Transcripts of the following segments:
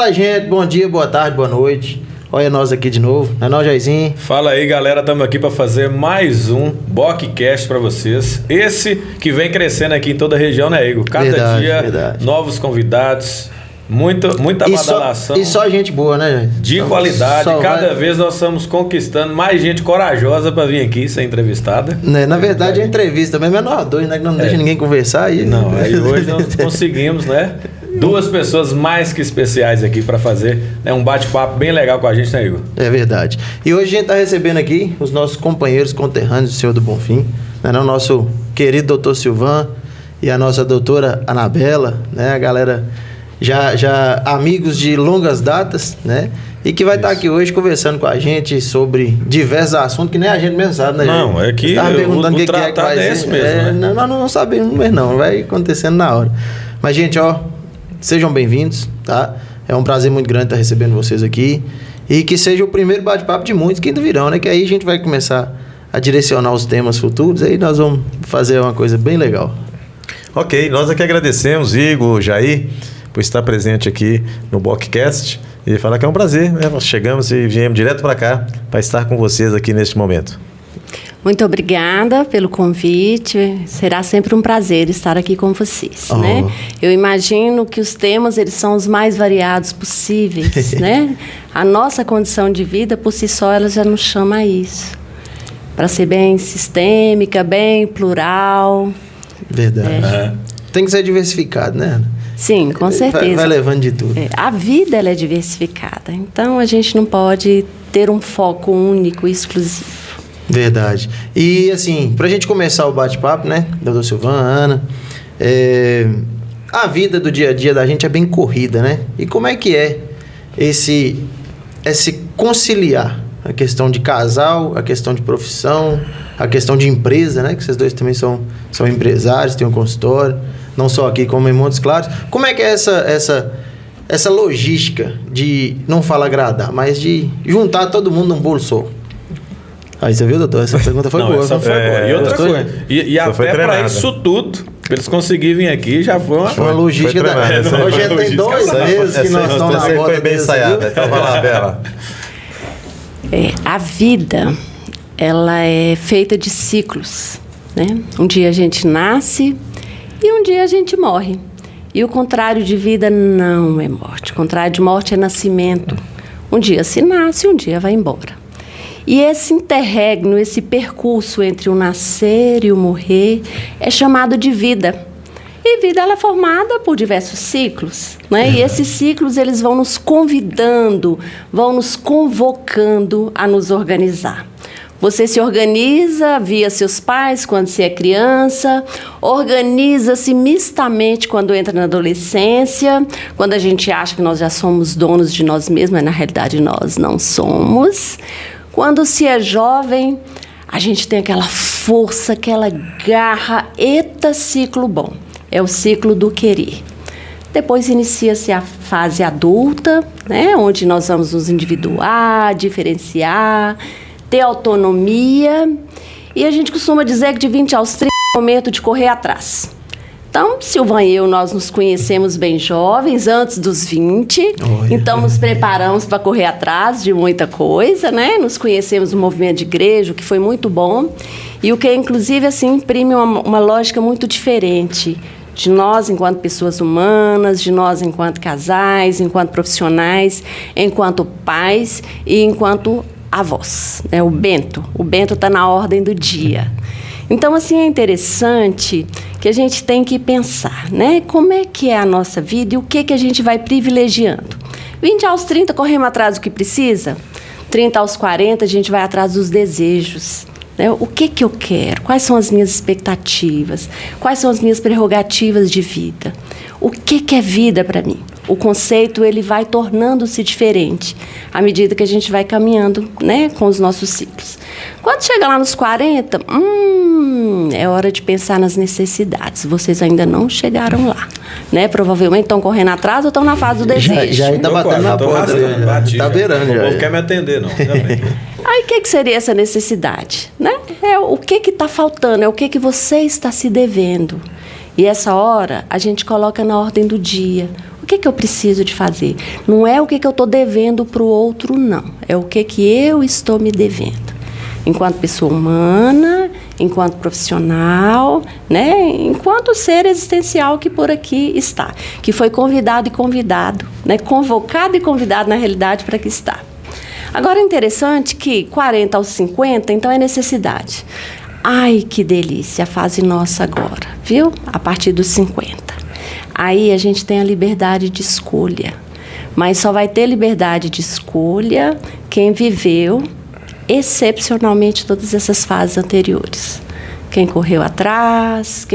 Fala, gente, bom dia, boa tarde, boa noite. Olha nós aqui de novo, não é nós, Jairzinho? Fala aí, galera, estamos aqui para fazer mais um BocCast para vocês. Esse que vem crescendo aqui em toda a região, né, Igor? Cada dia, novos convidados, muita badalação. E só gente boa, né, gente? De qualidade, cada vez nós estamos conquistando mais gente corajosa para vir aqui ser entrevistada. Na verdade, a entrevista mesmo é nós dois, né, que não deixa ninguém conversar. Aí hoje nós conseguimos, né? Duas pessoas mais que especiais aqui para fazer, né, um bate-papo bem legal com a gente, né, Igor? É verdade. E hoje a gente está recebendo aqui os nossos companheiros conterrâneos do Senhor do Bonfim, né, o nosso querido doutor Silvan e a nossa doutora Anabela, né, a galera já amigos de longas datas, né, e que vai estar aqui hoje conversando com a gente sobre diversos assuntos que nem a gente mesmo sabe, né? Não, é que perguntando o tratado é esse mesmo, né? Nós não sabemos mesmo não, vai acontecendo na hora. Mas, gente, sejam bem-vindos, tá? É um prazer muito grande estar recebendo vocês aqui. E que seja o primeiro bate-papo de muitos que ainda virão, né? Que aí a gente vai começar a direcionar os temas futuros. Aí nós vamos fazer uma coisa bem legal. Ok, nós aqui agradecemos, Igor, Jair, por estar presente aqui no BocCast. E falar que é um prazer, né? Nós chegamos e viemos direto para cá para estar com vocês aqui neste momento. Muito obrigada pelo convite. Será sempre um prazer estar aqui com vocês, né? Eu imagino que os temas, eles são os mais variados possíveis, né? A nossa condição de vida, por si só, ela já nos chama a isso. Para ser bem sistêmica, bem plural. Verdade. Tem que ser diversificado, né? Sim, com certeza. Vai levando de tudo. A vida, ela é diversificada. Então, a gente não pode ter um foco único e exclusivo. Verdade. E, assim, pra gente começar o bate-papo, né, doutor Silvan, Ana, a vida do dia a dia da gente é bem corrida, né? E como é que é esse conciliar a questão de casal, a questão de profissão, a questão de empresa, né? Que vocês dois também são empresários, têm um consultório, não só aqui como em Montes Claros. Como é que é essa logística de, não fala agradar, mas de juntar todo mundo num bolo só? Aí você viu, doutor? Essa pergunta foi boa. Essa foi boa. E outra coisa. E até para isso tudo, para eles conseguirem vir aqui, já foi uma logística da... Hoje já tem 2 meses que nós estamos na foi bem ensaiada. Então vai lá, Bela. A vida, ela é feita de ciclos, né? Um dia a gente nasce e um dia a gente morre. E o contrário de vida não é morte. O contrário de morte é nascimento. Um dia se nasce e um dia vai embora. E esse interregno, esse percurso entre o nascer e o morrer é chamado de vida. E vida, ela é formada por diversos ciclos, né? E esses ciclos, eles vão nos convidando, vão nos convocando a nos organizar. Você se organiza via seus pais quando você é criança, organiza-se mistamente quando entra na adolescência, quando a gente acha que nós já somos donos de nós mesmos, mas na realidade nós não somos. Quando se é jovem, a gente tem aquela força, aquela garra, eita ciclo bom. É o ciclo do querer. Depois inicia-se a fase adulta, né, onde nós vamos nos individuar, diferenciar, ter autonomia. E a gente costuma dizer que de 20 aos 30 é o momento de correr atrás. Então, Silvan e eu, nós nos conhecemos bem jovens, antes dos 20. Então, nos preparamos para correr atrás de muita coisa, né? Nos conhecemos no movimento de igreja, o que foi muito bom. E o que, inclusive, assim, imprime uma lógica muito diferente de nós enquanto pessoas humanas, de nós enquanto casais, enquanto profissionais, enquanto pais e enquanto avós, né? O Bento está na ordem do dia. Então, assim, é interessante que a gente tem que pensar, né? Como é que é a nossa vida e o que a gente vai privilegiando. 20 aos 30, corremos atrás do que precisa. 30 aos 40, a gente vai atrás dos desejos. Né? O que eu quero? Quais são as minhas expectativas? Quais são as minhas prerrogativas de vida? O que é vida para mim? O conceito, ele vai tornando-se diferente à medida que a gente vai caminhando, né, com os nossos ciclos. Quando chega lá nos 40, é hora de pensar nas necessidades. Vocês ainda não chegaram lá, né? Provavelmente estão correndo atrás ou estão na fase do desejo. Já está batendo na porta, está beirando. O povo quer me atender, não. Aí, o que seria essa necessidade? Né? É o que está faltando, é o que você está se devendo. E essa hora, a gente coloca na ordem do dia. O que eu preciso de fazer? Não é o que eu estou devendo para o outro, não. É o que eu estou me devendo. Enquanto pessoa humana, enquanto profissional, né? Enquanto ser existencial que por aqui está. Que foi convidado e convidado, né? Convocado e convidado, na realidade, para que está. Agora, é interessante que 40 aos 50, então, é necessidade. Ai, que delícia, a fase nossa agora, viu? A partir dos 50. Aí a gente tem a liberdade de escolha. Mas só vai ter liberdade de escolha quem viveu excepcionalmente todas essas fases anteriores. Quem correu atrás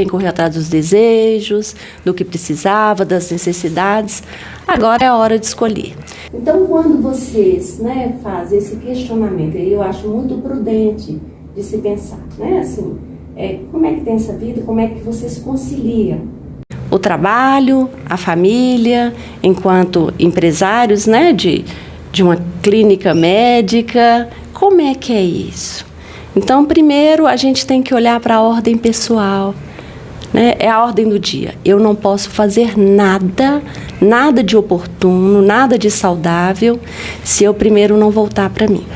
dos desejos, do que precisava, das necessidades. Agora é a hora de escolher. Então, quando vocês, né, fazem esse questionamento, eu acho muito prudente de se pensar, né, assim, como é que tem essa vida, como é que vocês conciliam o trabalho, a família, enquanto empresários, né, de uma clínica médica, como é que é isso? Então, primeiro, a gente tem que olhar para a ordem pessoal, né? É a ordem do dia. Eu não posso fazer nada de oportuno, nada de saudável, se eu primeiro não voltar para mim.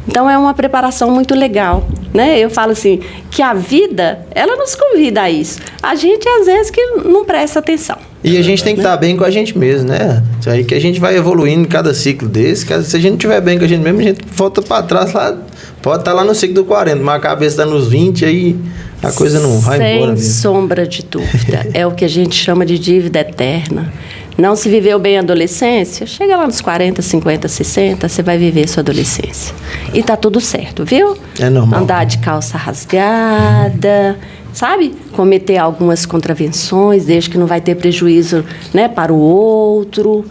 Então, é uma preparação muito legal, né? Eu falo assim, que a vida, ela nos convida a isso. A gente, às vezes, que não presta atenção. E a gente tem que estar bem com a gente mesmo, né? Isso aí que a gente vai evoluindo em cada ciclo desse. Se a gente não estiver bem com a gente mesmo, a gente volta para trás lá. Pode estar lá no ciclo do 40, mas a cabeça está nos 20, aí a coisa não vai embora mesmo. Sem sombra de dúvida. É o que a gente chama de dívida eterna. Não se viveu bem a adolescência, chega lá nos 40, 50, 60, você vai viver sua adolescência. E tá tudo certo, viu? É normal. Andar de calça rasgada, sabe? Cometer algumas contravenções, desde que não vai ter prejuízo, né, para o outro.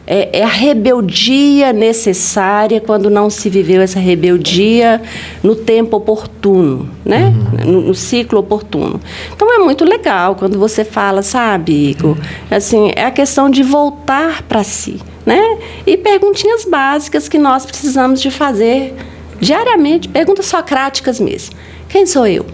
É a rebeldia necessária quando não se viveu essa rebeldia no tempo oportuno, né? No ciclo oportuno. Então, é muito legal quando você fala, sabe, Igor? Assim, é a questão de voltar para si, né? E perguntinhas básicas que nós precisamos de fazer diariamente, perguntas socráticas mesmo. Quem sou eu?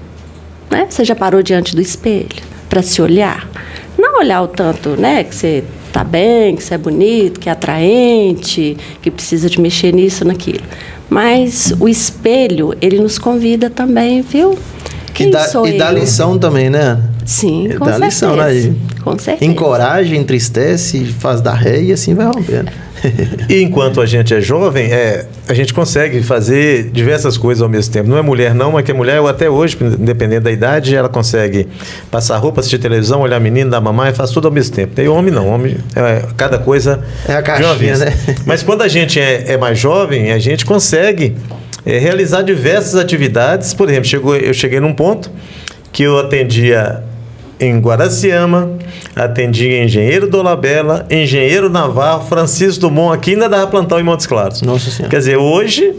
Né? Você já parou diante do espelho para se olhar? Não olhar o tanto, né, que você está bem, que você é bonito, que é atraente, que precisa de mexer nisso, naquilo. Mas o espelho, ele nos convida também, viu? Quem sou eu? E dá lição também, né? Sim, com certeza. Dá lição, né? Com certeza. Encoraja, entristece, faz dar ré e assim vai rompendo. E enquanto a gente é jovem, a gente consegue fazer diversas coisas ao mesmo tempo. Não é mulher não, mas que é mulher, até hoje, independente da idade, ela consegue passar roupa, assistir televisão, olhar menino, dar mamãe, faz tudo ao mesmo tempo. E homem não, homem, cada coisa é a caixinha, né? Mas quando a gente é mais jovem, a gente consegue realizar diversas atividades. Por exemplo, eu cheguei num ponto que eu atendia em Guaraciama, atendia em Engenheiro Dolabella, Engenheiro Navarro, Francisco Dumont, aqui ainda dava plantão em Montes Claros. Nossa Senhora. Quer dizer, hoje,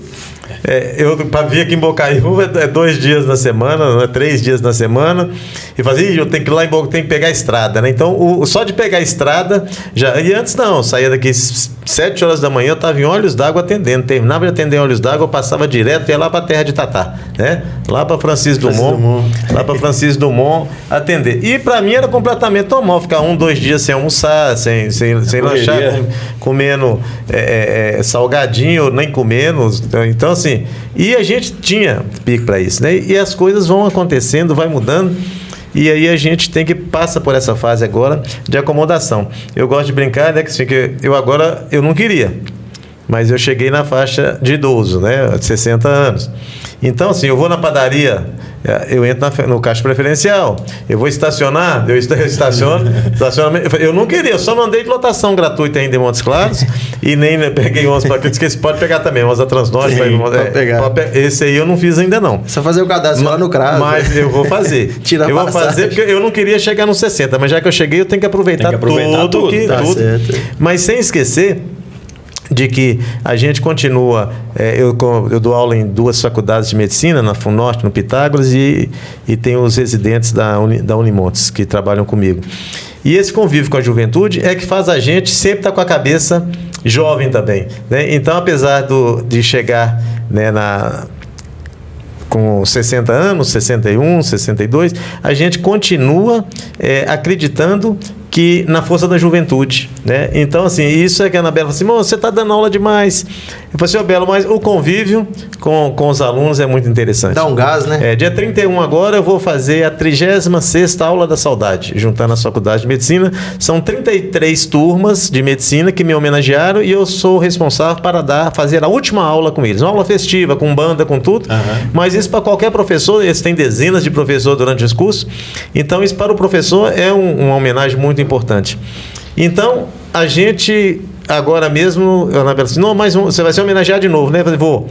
para vir aqui em Bocaiúva é 2 dias na semana, não é 3 dias na semana, e fazia, eu tenho que ir lá em Bocaiúva, tenho que pegar a estrada, né? Então, só de pegar a estrada, e antes não, eu saía daqui 7 horas da manhã, eu estava em Olhos d'Água atendendo, terminava de atender em Olhos d'Água, eu passava direto e ia lá para a terra de Tatá, né? Lá para Francisco Dumont, lá para Francisco Dumont atender. E para mim era completamente normal ficar 1-2 dias sem almoçar, sem lanchar, comendo salgadinho, nem comendo. Então, assim, e a gente tinha pique para isso, né? E as coisas vão acontecendo, vai mudando. E aí a gente tem que passar por essa fase agora de acomodação. Eu gosto de brincar, né? Que eu não queria, mas eu cheguei na faixa de idoso, né? De 60 anos. Então, assim, eu vou na padaria, eu entro no caixa preferencial, eu vou estacionar, eu estaciono. Eu não queria, eu só não andei de lotação gratuita ainda em Montes Claros e nem peguei ônibus para aqui. Disse que pode pegar também, mas a Transnorte pode pegar. Esse aí eu não fiz ainda não. Só fazer o cadastro lá no CRAS. Mas eu vou fazer. Eu vou fazer porque eu não queria chegar nos 60, mas já que eu cheguei, eu tenho que aproveitar, tudo. Certo. Mas sem esquecer de que a gente continua, eu dou aula em 2 faculdades de medicina, na FUNORTE, no Pitágoras, e tenho os residentes da Unimontes que trabalham comigo. E esse convívio com a juventude é que faz a gente sempre estar com a cabeça jovem também, né? Então, apesar de chegar, né, com 60 anos, 61, 62, a gente continua acreditando que na força da juventude, né? Então, assim, isso é que a Anabela falou assim, você está dando aula demais. Eu falei assim, Belo, mas o convívio com os alunos é muito interessante. Dá um gás, né? Dia 31 agora eu vou fazer a 36ª Aula da Saudade, juntando as faculdades de medicina. São 33 turmas de medicina que me homenagearam e eu sou responsável para fazer a última aula com eles. Uma aula festiva, com banda, com tudo. Mas isso para qualquer professor, eles têm dezenas de professores durante os cursos. Então, isso para o professor é uma homenagem muito importante. Então, a gente agora mesmo, a Anabela disse, não, mas você vai ser homenageado de novo, né? Eu falei, vou.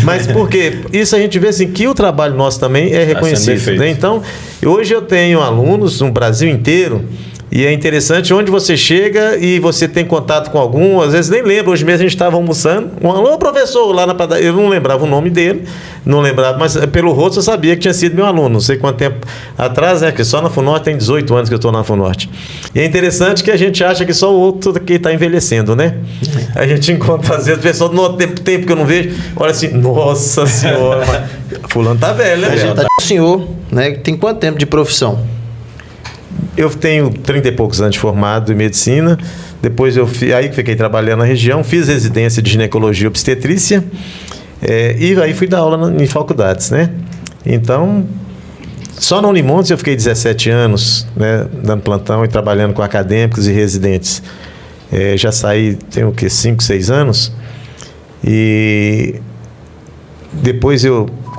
Mas por quê? Isso a gente vê assim, que o trabalho nosso também é reconhecido, né? Então, hoje eu tenho alunos no Brasil inteiro. E é interessante onde você chega e você tem contato com algum, às vezes nem lembra. Hoje mesmo a gente estava almoçando, alô professor, lá na padaria, eu não lembrava o nome dele, não lembrava, mas pelo rosto eu sabia que tinha sido meu aluno, não sei quanto tempo atrás, né, que só na FUNORTE tem 18 anos que eu estou na FUNORTE. E é interessante que a gente acha que só o outro que está envelhecendo, né? A gente encontra às vezes pessoas no tempo que eu não vejo, olha assim, nossa senhora, fulano tá velho, né? A gente tá com o senhor, né? Tem quanto tempo de profissão? Eu tenho 30 e poucos anos de formado em medicina. Depois aí fiquei trabalhando na região, fiz residência de ginecologia e obstetrícia, e aí fui dar aula em faculdades, né? Então, só na Unimontes eu fiquei 17 anos, né, dando plantão e trabalhando com acadêmicos e residentes. Já saí, tem o quê? 5, 6 anos. E depois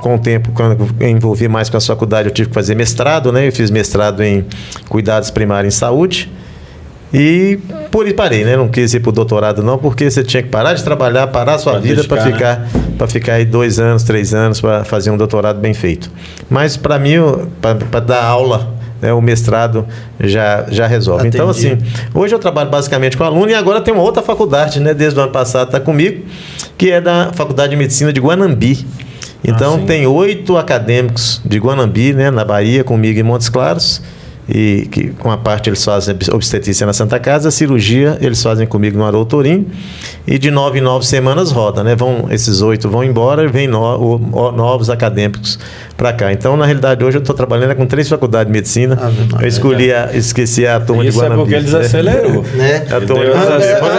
com o tempo, quando eu envolvi mais com a faculdade, eu tive que fazer mestrado, né? Eu fiz mestrado em cuidados primários em saúde e por aí parei, né? Não quis ir para o doutorado não, porque você tinha que parar de trabalhar, parar a sua vida para ficar aí 2 anos, 3 anos para fazer um doutorado bem feito. Mas para mim, para dar aula, né, o mestrado já resolve. Entendi. Então, assim, hoje eu trabalho basicamente com aluno e agora tem uma outra faculdade, né? Desde o ano passado está comigo, que é da Faculdade de Medicina de Guanambi. Então, tem 8 acadêmicos de Guanambi, né, na Bahia, comigo em Montes Claros, e que com a parte eles fazem obstetrícia na Santa Casa, a cirurgia eles fazem comigo no Haroldo Tourinho, e de 9 em 9 semanas roda, né? Esses 8 vão embora e vem novos acadêmicos para cá. Então, na realidade, hoje eu estou trabalhando com 3 faculdades de medicina. Eu esqueci a turma de Guanambi. Isso é porque ele desacelerou. Né? A turma eu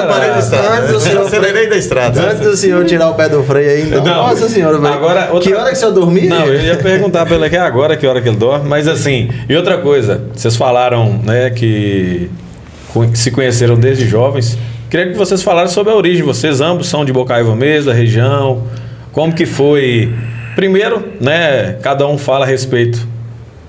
parei da estrada. Eu acelerei da estrada. Antes do senhor tirar o pé do freio ainda. Nossa senhora, velho. Agora, que hora que o senhor dormia? Não, eu ia perguntar para ele aqui agora, que hora que ele dorme. Mas assim, e outra coisa, vocês falaram, né, que se conheceram desde jovens. Queria que vocês falassem sobre a origem. Vocês ambos são de Bocaiúva mesmo, da região. Como que foi? Primeiro, né, cada um fala a respeito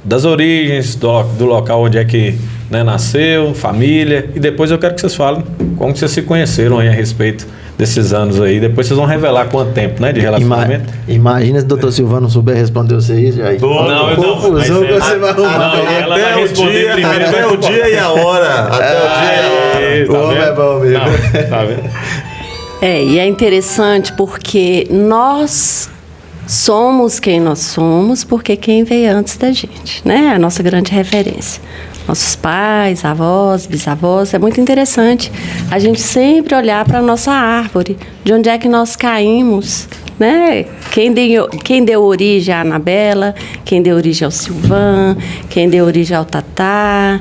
das origens, do local onde é que, né, nasceu, família. E depois eu quero que vocês falem como que vocês se conheceram aí a respeito desses anos aí. Depois vocês vão revelar quanto tempo, né, de relacionamento. Imagina se o doutor Silvano não souber responder você isso aí. Não, eu não. Confusão que você vai arrumar. Não, ela vai responder primeiro. Até o dia e a hora. Até o dia e a hora. O homem é bom mesmo. Não, tá vendo? E é interessante porque nós somos quem nós somos, porque quem veio antes da gente, né? A nossa grande referência. Nossos pais, avós, bisavós. É muito interessante a gente sempre olhar para a nossa árvore, de onde é que nós caímos, né? Quem deu origem à Anabela, quem deu origem ao Silvan, quem deu origem ao Tatá,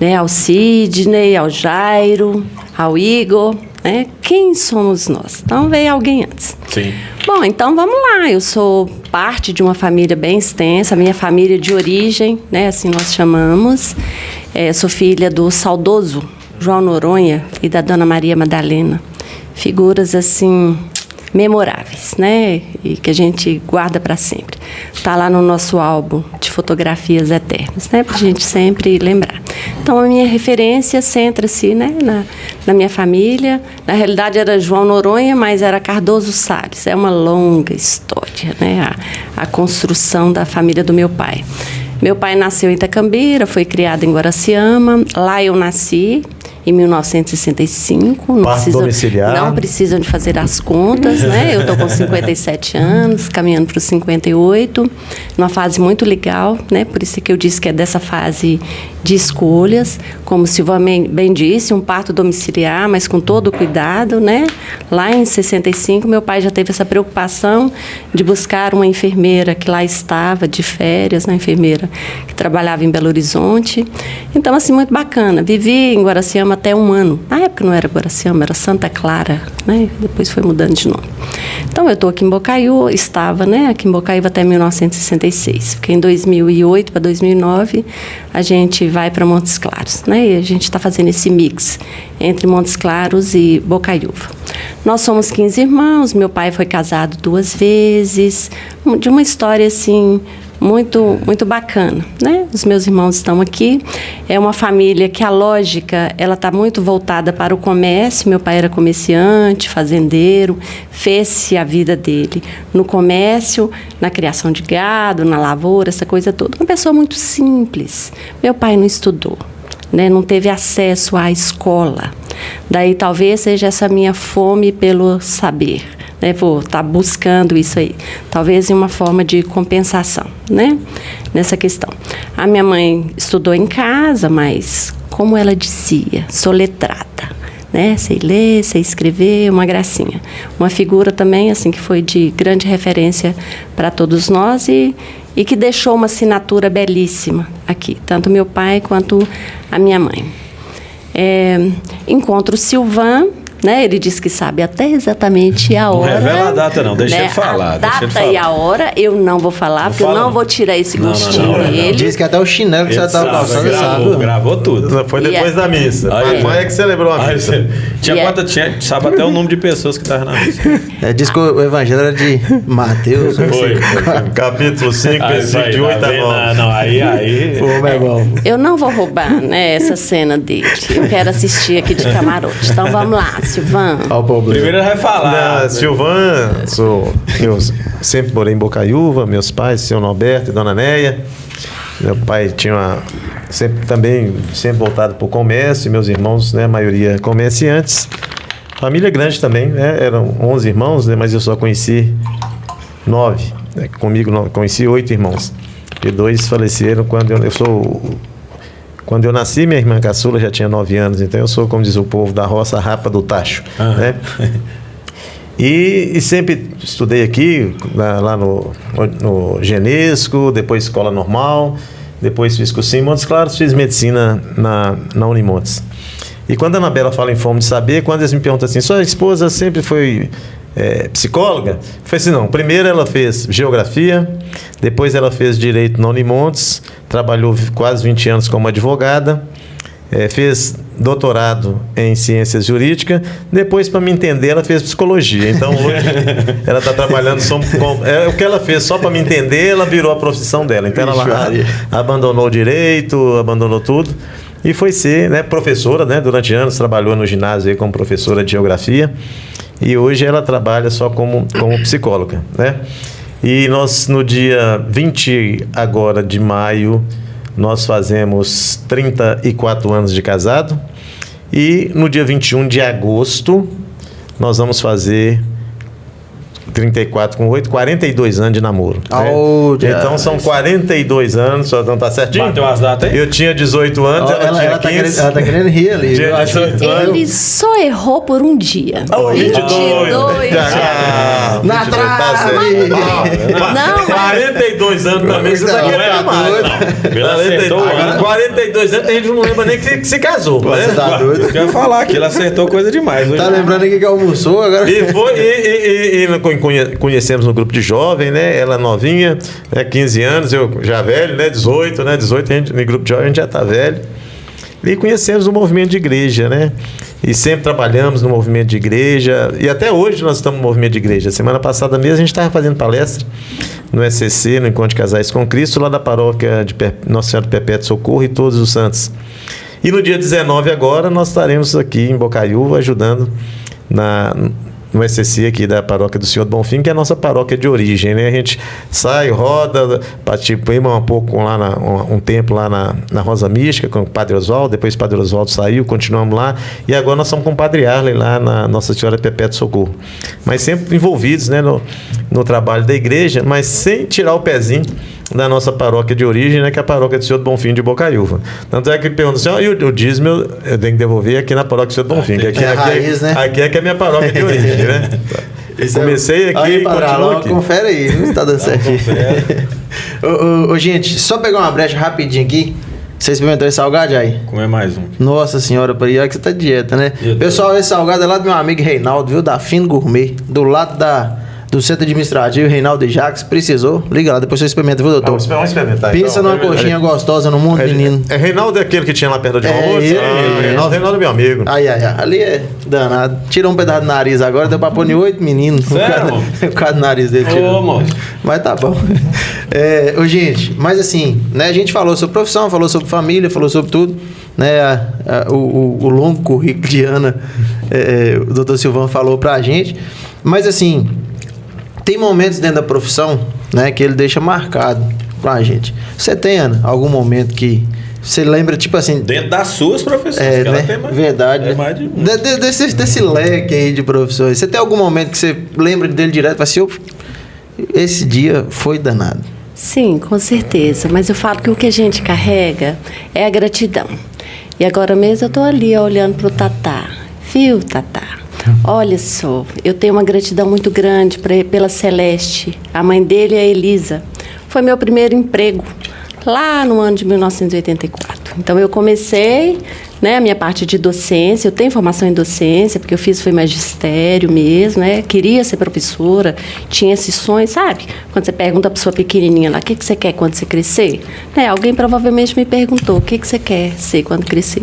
né? Ao Sidney, ao Jairo, ao Igor, né? Quem somos nós? Então veio alguém antes. Sim. Bom, então vamos lá. Eu sou parte de uma família bem extensa, minha família de origem, né? Assim nós chamamos. Sou filha do saudoso João Noronha e da Dona Maria Madalena. Figuras assim memoráveis, né? E que a gente guarda para sempre. Está lá no nosso álbum de fotografias eternas, né? Para a gente sempre lembrar. Então, a minha referência centra-se, né, na minha família. Na realidade, era João Noronha, mas era Cardoso Salles. É uma longa história, né? A construção da família do meu pai. Meu pai nasceu em Itacambira, foi criado em Guaraciama. Lá eu nasci. em 1965. Parto domiciliar. Não precisam de fazer as contas, né? Eu estou com 57 anos, caminhando para os 58, numa fase muito legal, né? Por isso que eu disse que é dessa fase de escolhas, como o Silvan bem disse, um parto domiciliar, mas com todo o cuidado, né? Lá em 65, meu pai já teve essa preocupação de buscar uma enfermeira que lá estava de férias, uma enfermeira que trabalhava em Belo Horizonte. Então, assim, muito bacana. Vivi em Guaraciama até 1 ano. Na época não era Guaraciama, era Santa Clara, né? Depois foi mudando de nome. Então, eu estou aqui em Bocaiúva, estava, né, aqui em Bocaiúva até 1966. Porque em 2008 para 2009, a gente vai para Montes Claros, né? E a gente está fazendo esse mix entre Montes Claros e Bocaiúva. Nós somos 15 irmãos, meu pai foi casado 2 vezes, de uma história, assim, muito, muito bacana, né? Os meus irmãos estão aqui. É uma família que a lógica, ela está muito voltada para o comércio. Meu pai era comerciante, fazendeiro, fez-se a vida dele no comércio, na criação de gado, na lavoura, essa coisa toda. Uma pessoa muito simples. Meu pai não estudou, né? Não teve acesso à escola. Daí talvez seja essa minha fome pelo saber. Né, vou estar buscando isso aí, talvez em uma forma de compensação, né, nessa questão. A minha mãe estudou em casa, mas, como ela dizia, sou letrada, né, sei ler, sei escrever, uma gracinha. Uma figura também, assim, que foi de grande referência para todos nós e que deixou uma assinatura belíssima aqui, tanto meu pai quanto a minha mãe. Encontro o Silvan, né? Ele disse que sabe até exatamente a hora. Não revela a data, não. Deixa né? ele falar. A data e a hora eu não vou falar, porque eu não vou tirar esse gostinho dele. Diz que até o chinelo que você estava calçando sabe. Gravou tudo. Foi depois da missa. A mãe é que celebrou a missa. Sabe até o número de pessoas que estavam na missa. Diz que o evangelho era de Mateus. Foi. Capítulo 5, versículo de 8 a 9. Não, aí... Eu não vou roubar, né, essa cena dele. Eu quero assistir aqui de camarote. Então vamos lá, Silvan. Primeiro ele vai falar. Silvan, eu sempre morei em Bocaiúva, meus pais, seu Norberto e dona Néia. Meu pai tinha sempre voltado para o comércio, meus irmãos, né, a maioria comerciantes. Família grande também, né, eram 11 irmãos, né, mas eu só conheci 9. Né, comigo conheci 8 irmãos. E 2 faleceram quando Quando eu nasci, minha irmã caçula já tinha 9 anos, então eu sou, como diz o povo, da roça rapa do tacho. Né? E sempre estudei aqui, lá no Genesco, depois escola normal, depois fiz cursinho em Montes Claros, fiz medicina na Unimontes. E quando a Anabela fala em fome de saber, quando eles me perguntam assim, sua esposa sempre foi psicóloga? Eu falei assim, não, primeiro ela fez geografia, depois ela fez direito na Unimontes, trabalhou quase 20 anos como advogada, fez doutorado em ciências jurídicas, depois, para me entender, ela fez psicologia. Então hoje ela está trabalhando o que ela fez só para me entender, ela virou a profissão dela. Então ela abandonou o direito, abandonou tudo e foi ser, né, professora, né, durante anos trabalhou no ginásio aí como professora de geografia. E hoje ela trabalha só como psicóloga, né? E nós, no dia 20 agora de maio, nós fazemos 34 anos de casado. E no dia 21 de agosto, nós vamos fazer 34 com 8, 42 anos de namoro. Oh, né? Então são 42 anos, só não tá certinho? Bateu as datas aí? Eu tinha 18 anos, ela tinha 15. Ela tá querendo rir ali. Ele só errou por um dia. 22. Na trave! Não, 42 anos também, você tá querendo mais. 42 anos, a gente não lembra nem que se casou. Você tá doido? Eu ia falar que ele acertou coisa demais. Tá lembrando aqui que almoçou agora? E conhecemos no grupo de jovem, né? Ela novinha, né? 15 anos, eu já velho, né? 18, né? 18, no grupo de jovem a gente já tá velho. E conhecemos o movimento de igreja, né? E sempre trabalhamos no movimento de igreja. E até hoje nós estamos no movimento de igreja. Semana passada mesmo a gente estava fazendo palestra no SCC, no Encontro de Casais com Cristo, lá da paróquia de Nossa Senhora do Perpétuo Socorro e Todos os Santos. E no dia 19 agora nós estaremos aqui em Bocaiúva ajudando no SCC aqui da paróquia do Senhor do Bonfim, que é a nossa paróquia de origem, né? A gente sai, roda, participamos um pouco lá, um tempo lá na Rosa Mística com o Padre Oswaldo, depois o Padre Oswaldo saiu, continuamos lá, e agora nós estamos com o Padre Arley lá na Nossa Senhora Perpétuo Socorro. Mas sempre envolvidos, né, no trabalho da igreja, mas sem tirar o pezinho da nossa paróquia de origem, né, que é a paróquia do Senhor do Bonfim de Bocaiúva. Tanto é que pergunta assim, e o dízimo eu tenho que devolver aqui na paróquia do Senhor do Bonfim, que aqui, né? Aqui é que é a minha paróquia de origem, né? Comecei aqui aí, e continuo aqui. Confere aí, não está dando certinho. Gente, só pegar uma brecha rapidinho aqui. Você experimentou esse salgado aí? Comer mais um. Nossa senhora, para aí que você tá de dieta, né? Pessoal, esse salgado é lá do meu amigo Reinaldo, viu? Da Fino Gourmet, do lado do Centro Administrativo, Reinaldo e Jacques. Precisou? Liga lá, depois você experimenta, viu, doutor? Vamos experimentar. Pensa numa coxinha gostosa no mundo, menino. Reinaldo é aquele que tinha lá perto de almoço? Reinaldo é meu amigo. Ai. Ali é danado. Tirou um pedaço do nariz agora, deu pra pôr em 8 meninos. Sério? Por causa do nariz dele. Ô, moço. Mas tá bom. Gente, mas assim, né? A gente falou sobre profissão, falou sobre família, falou sobre tudo. Né, o longo currículo de Ana, o doutor Silvano falou pra gente. Mas assim, tem momentos dentro da profissão, né, que ele deixa marcado pra gente. Você tem, Ana, algum momento que você lembra, tipo assim... Dentro das suas profissões, que ela né? tem mais... Verdade. É mais de... Desse leque aí de profissões. Você tem algum momento que você lembra dele direto e fala assim, esse dia foi danado? Sim, com certeza. Mas eu falo que o que a gente carrega é a gratidão. E agora mesmo eu estou ali olhando para o Tatá. Viu, Tatá? Olha só, eu tenho uma gratidão muito grande pela Celeste. A mãe dele é a Elisa. Foi meu primeiro emprego, lá no ano de 1984. Então eu comecei, né, a minha parte de docência. Eu tenho formação em docência, porque eu foi magistério mesmo, né? Queria ser professora, tinha esse sonho, sabe? Quando você pergunta para a pessoa pequenininha lá, o que você quer quando você crescer? Né? Alguém provavelmente me perguntou, o que você quer ser quando crescer?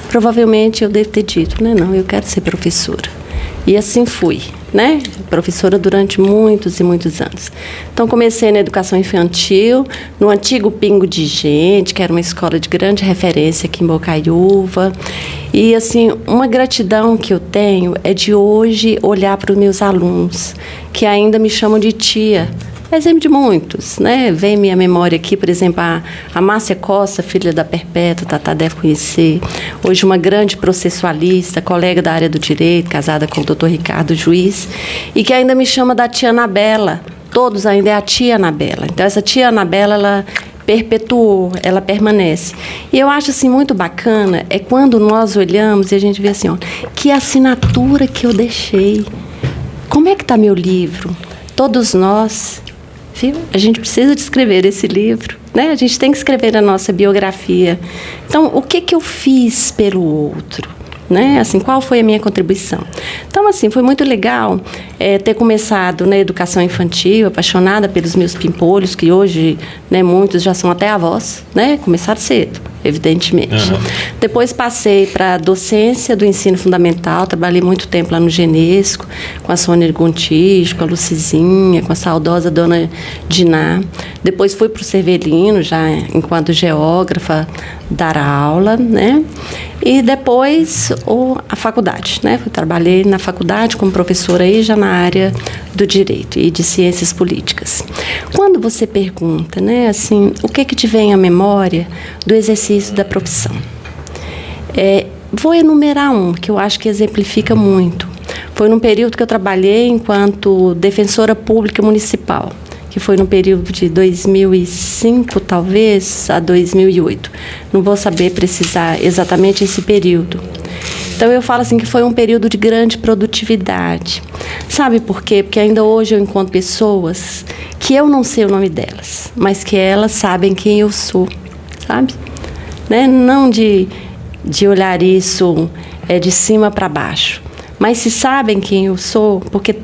Provavelmente eu devo ter dito, né? Não, eu quero ser professora. E assim fui, né? Professora durante muitos e muitos anos. Então, comecei na educação infantil, no antigo Pingo de Gente, que era uma escola de grande referência aqui em Bocaiúva. E, assim, uma gratidão que eu tenho é de hoje olhar para os meus alunos, que ainda me chamam de tia. Exemplo de muitos, né? Vem minha memória aqui, por exemplo, a Márcia Costa, filha da Perpétua, Tatá deve conhecer. Hoje uma grande processualista, colega da área do direito, casada com o doutor Ricardo Juiz, e que ainda me chama da tia Anabela. Todos ainda é a tia Anabela. Então, essa tia Anabela, ela perpetuou, ela permanece. E eu acho, assim, muito bacana, é quando nós olhamos e a gente vê assim, ó, que assinatura que eu deixei. Como é que está meu livro? Todos nós... Viu? A gente precisa de escrever esse livro, né? A gente tem que escrever a nossa biografia. Então, o que eu fiz pelo outro? Né? Assim, qual foi a minha contribuição? Então, assim, foi muito legal ter começado na educação infantil, apaixonada pelos meus pimpolhos, que hoje, né, muitos já são até avós, né? Começaram cedo, evidentemente. Uhum. Depois passei para a docência do ensino fundamental, trabalhei muito tempo lá no Genesco, com a Sônia Gontijo, com a Lucizinha, com a saudosa dona Diná. Depois fui para o Cervelino, já enquanto geógrafa, dar aula, né? E depois a faculdade, né? Eu trabalhei na faculdade como professora aí já na área do direito e de ciências políticas. Quando você pergunta, né, assim, o que te vem à memória do exercício da profissão? Vou enumerar um que eu acho que exemplifica muito. Foi num período que eu trabalhei enquanto defensora pública municipal, que foi no período de 2005, talvez, a 2008. Não vou saber precisar exatamente esse período. Então, eu falo assim que foi um período de grande produtividade. Sabe por quê? Porque ainda hoje eu encontro pessoas que eu não sei o nome delas, mas que elas sabem quem eu sou, sabe? Né? Não de olhar isso de cima para baixo, mas se sabem quem eu sou, porque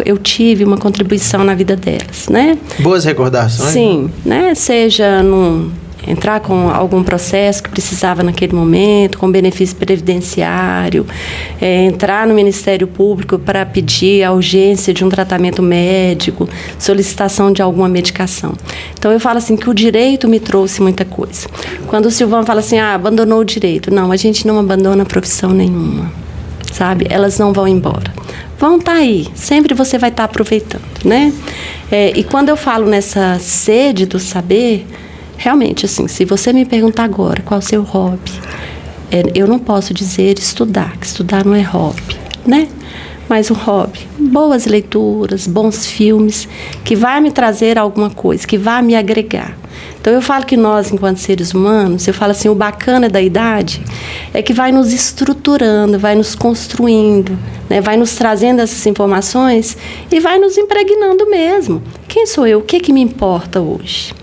eu tive uma contribuição na vida delas, né? Boas recordações. Sim, né? Seja entrar com algum processo que precisava naquele momento, com benefício previdenciário, entrar no Ministério Público para pedir a urgência de um tratamento médico, solicitação de alguma medicação. Então, eu falo assim que o direito me trouxe muita coisa. Quando o Silvano fala assim, abandonou o direito. Não, a gente não abandona profissão nenhuma, sabe? Elas não vão embora. vão estar aí. Sempre você vai estar aproveitando, né? E quando eu falo nessa sede do saber, realmente, assim, se você me perguntar agora qual é o seu hobby, eu não posso dizer estudar, que estudar não é hobby, né? Mas um hobby, boas leituras, bons filmes, que vai me trazer alguma coisa, que vai me agregar. Então, eu falo que nós, enquanto seres humanos, eu falo assim, o bacana da idade é que vai nos estruturando, vai nos construindo, né? Vai nos trazendo essas informações e vai nos impregnando mesmo. Quem sou eu? O que me importa hoje?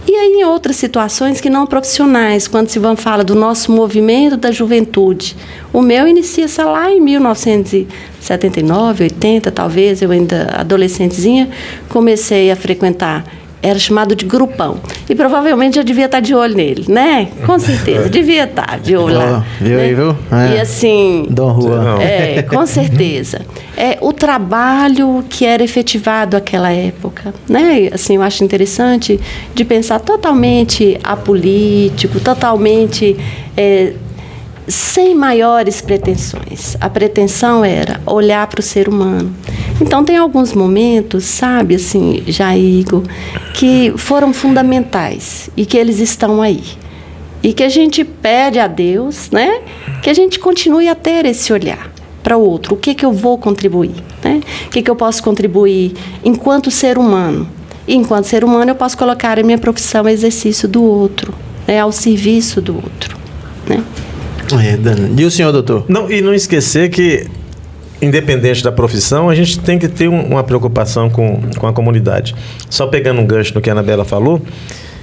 E aí, em outras situações que não profissionais, quando se fala do nosso movimento da juventude, o meu inicia-se lá em 1979, 80, talvez, eu ainda adolescentezinha, comecei a frequentar, era chamado de grupão. E provavelmente eu devia estar de olho nele, né? Com certeza, devia estar de olho lá. Viu né? aí, viu? E assim... Dom Juan. Com certeza. O trabalho que era efetivado naquela época, né? Assim, eu acho interessante de pensar totalmente apolítico, totalmente... sem maiores pretensões. A pretensão era olhar para o ser humano. Então, tem alguns momentos, sabe, assim, Jair, que foram fundamentais e que eles estão aí. E que a gente pede a Deus, né, que a gente continue a ter esse olhar para o outro. O que eu vou contribuir? Né? O que eu posso contribuir enquanto ser humano? E, enquanto ser humano, eu posso colocar a minha profissão ao exercício do outro, né, ao serviço do outro, né? E o senhor, doutor? E não esquecer que, independente da profissão, a gente tem que ter uma preocupação com a comunidade. Só pegando um gancho no que a Anabela falou,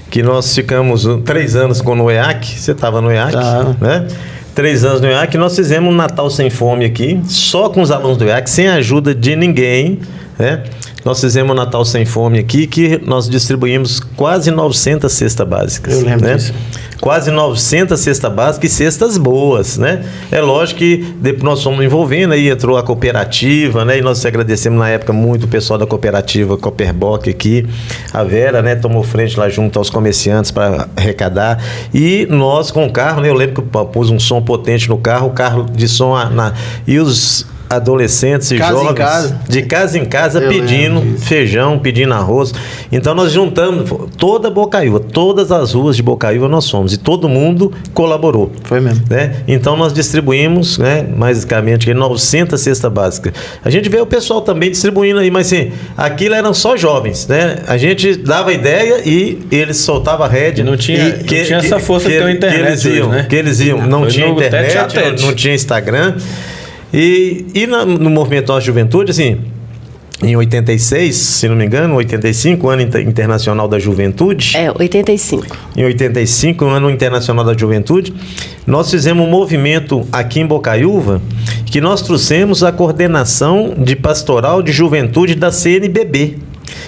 que nós ficamos 3 anos com o EAC, você estava no EAC, né? 3 anos no EAC, nós fizemos um Natal Sem Fome aqui, só com os alunos do EAC, sem a ajuda de ninguém, né? Nós fizemos um Natal Sem Fome aqui, que nós distribuímos quase 900 cestas básicas. Eu lembro né? disso. Quase 900 cestas básicas e cestas boas, né? É lógico que depois nós fomos envolvendo, aí entrou a cooperativa, né? E nós agradecemos na época muito o pessoal da cooperativa Cooperboc aqui, a Vera, né? Tomou frente lá junto aos comerciantes para arrecadar. E nós com o carro, né? Eu lembro que eu pus um som potente no carro, o carro de som e os adolescentes e jovens de casa em casa pedindo feijão, pedindo arroz. Então nós juntamos toda Bocaiúva, todas as ruas de Bocaiúva nós fomos e todo mundo colaborou. Foi mesmo. Né? Então nós distribuímos, né, basicamente 900 cestas básicas. A gente vê o pessoal também distribuindo aí, mas assim, aquilo eram só jovens, né? A gente dava ideia e eles soltavam a rede. Não tinha essa força que tem a internet hoje, né? Que eles iam. Não tinha internet, não tinha Instagram. E no movimento Nossa Juventude, assim, em 86, se não me engano, 85, ano internacional da juventude. 85. Em 85, ano internacional da juventude, nós fizemos um movimento aqui em Bocaiúva, que nós trouxemos a coordenação de pastoral de juventude da CNBB.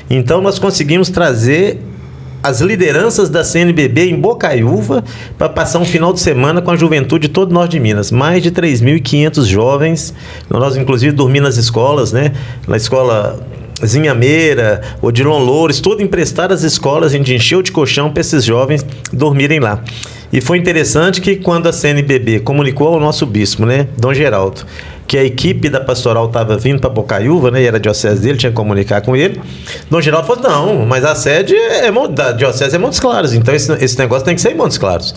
Então, nós conseguimos trazer as lideranças da CNBB em Bocaiúva para passar um final de semana com a juventude de todo o norte de Minas. Mais de 3.500 jovens. Nós, inclusive, dormimos nas escolas, né? Na escola Zinhameira, Odilon Loures, tudo emprestado às escolas, a gente encheu de colchão para esses jovens dormirem lá. E foi interessante que quando a CNBB comunicou ao nosso bispo, né, Dom Geraldo, que a equipe da pastoral estava vindo para Bocaiúva, né, e era a diocese dele, tinha que comunicar com ele, Dom Geraldo falou, não, mas a sede da diocese é Montes Claros, então esse negócio tem que ser em Montes Claros.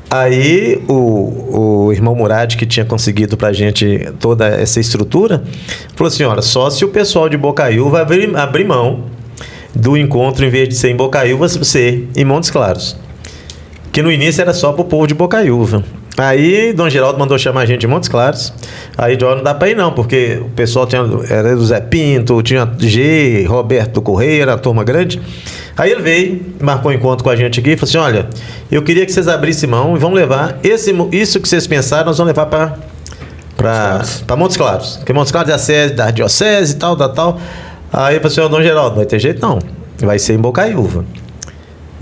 Aí o irmão Murad, que tinha conseguido pra gente toda essa estrutura, falou assim, olha, só se o pessoal de Bocaiúva abrir mão do encontro, em vez de ser em Bocaiúva, ser em Montes Claros. Que no início era só pro povo de Bocaiúva. Aí Dom Geraldo mandou chamar a gente de Montes Claros. Aí não dá pra ir não, porque o pessoal era do Zé Pinto, tinha G, Roberto Correia, era uma turma grande. Aí ele veio, marcou um encontro com a gente aqui e falou assim, olha, eu queria que vocês abrissem mão e vão levar isso que vocês pensaram, nós vamos levar para Montes Claros. Porque Montes Claros é a sede da diocese e tal. Aí ele falou assim, Dom Geraldo, não vai ter jeito não, vai ser em Bocaiúva.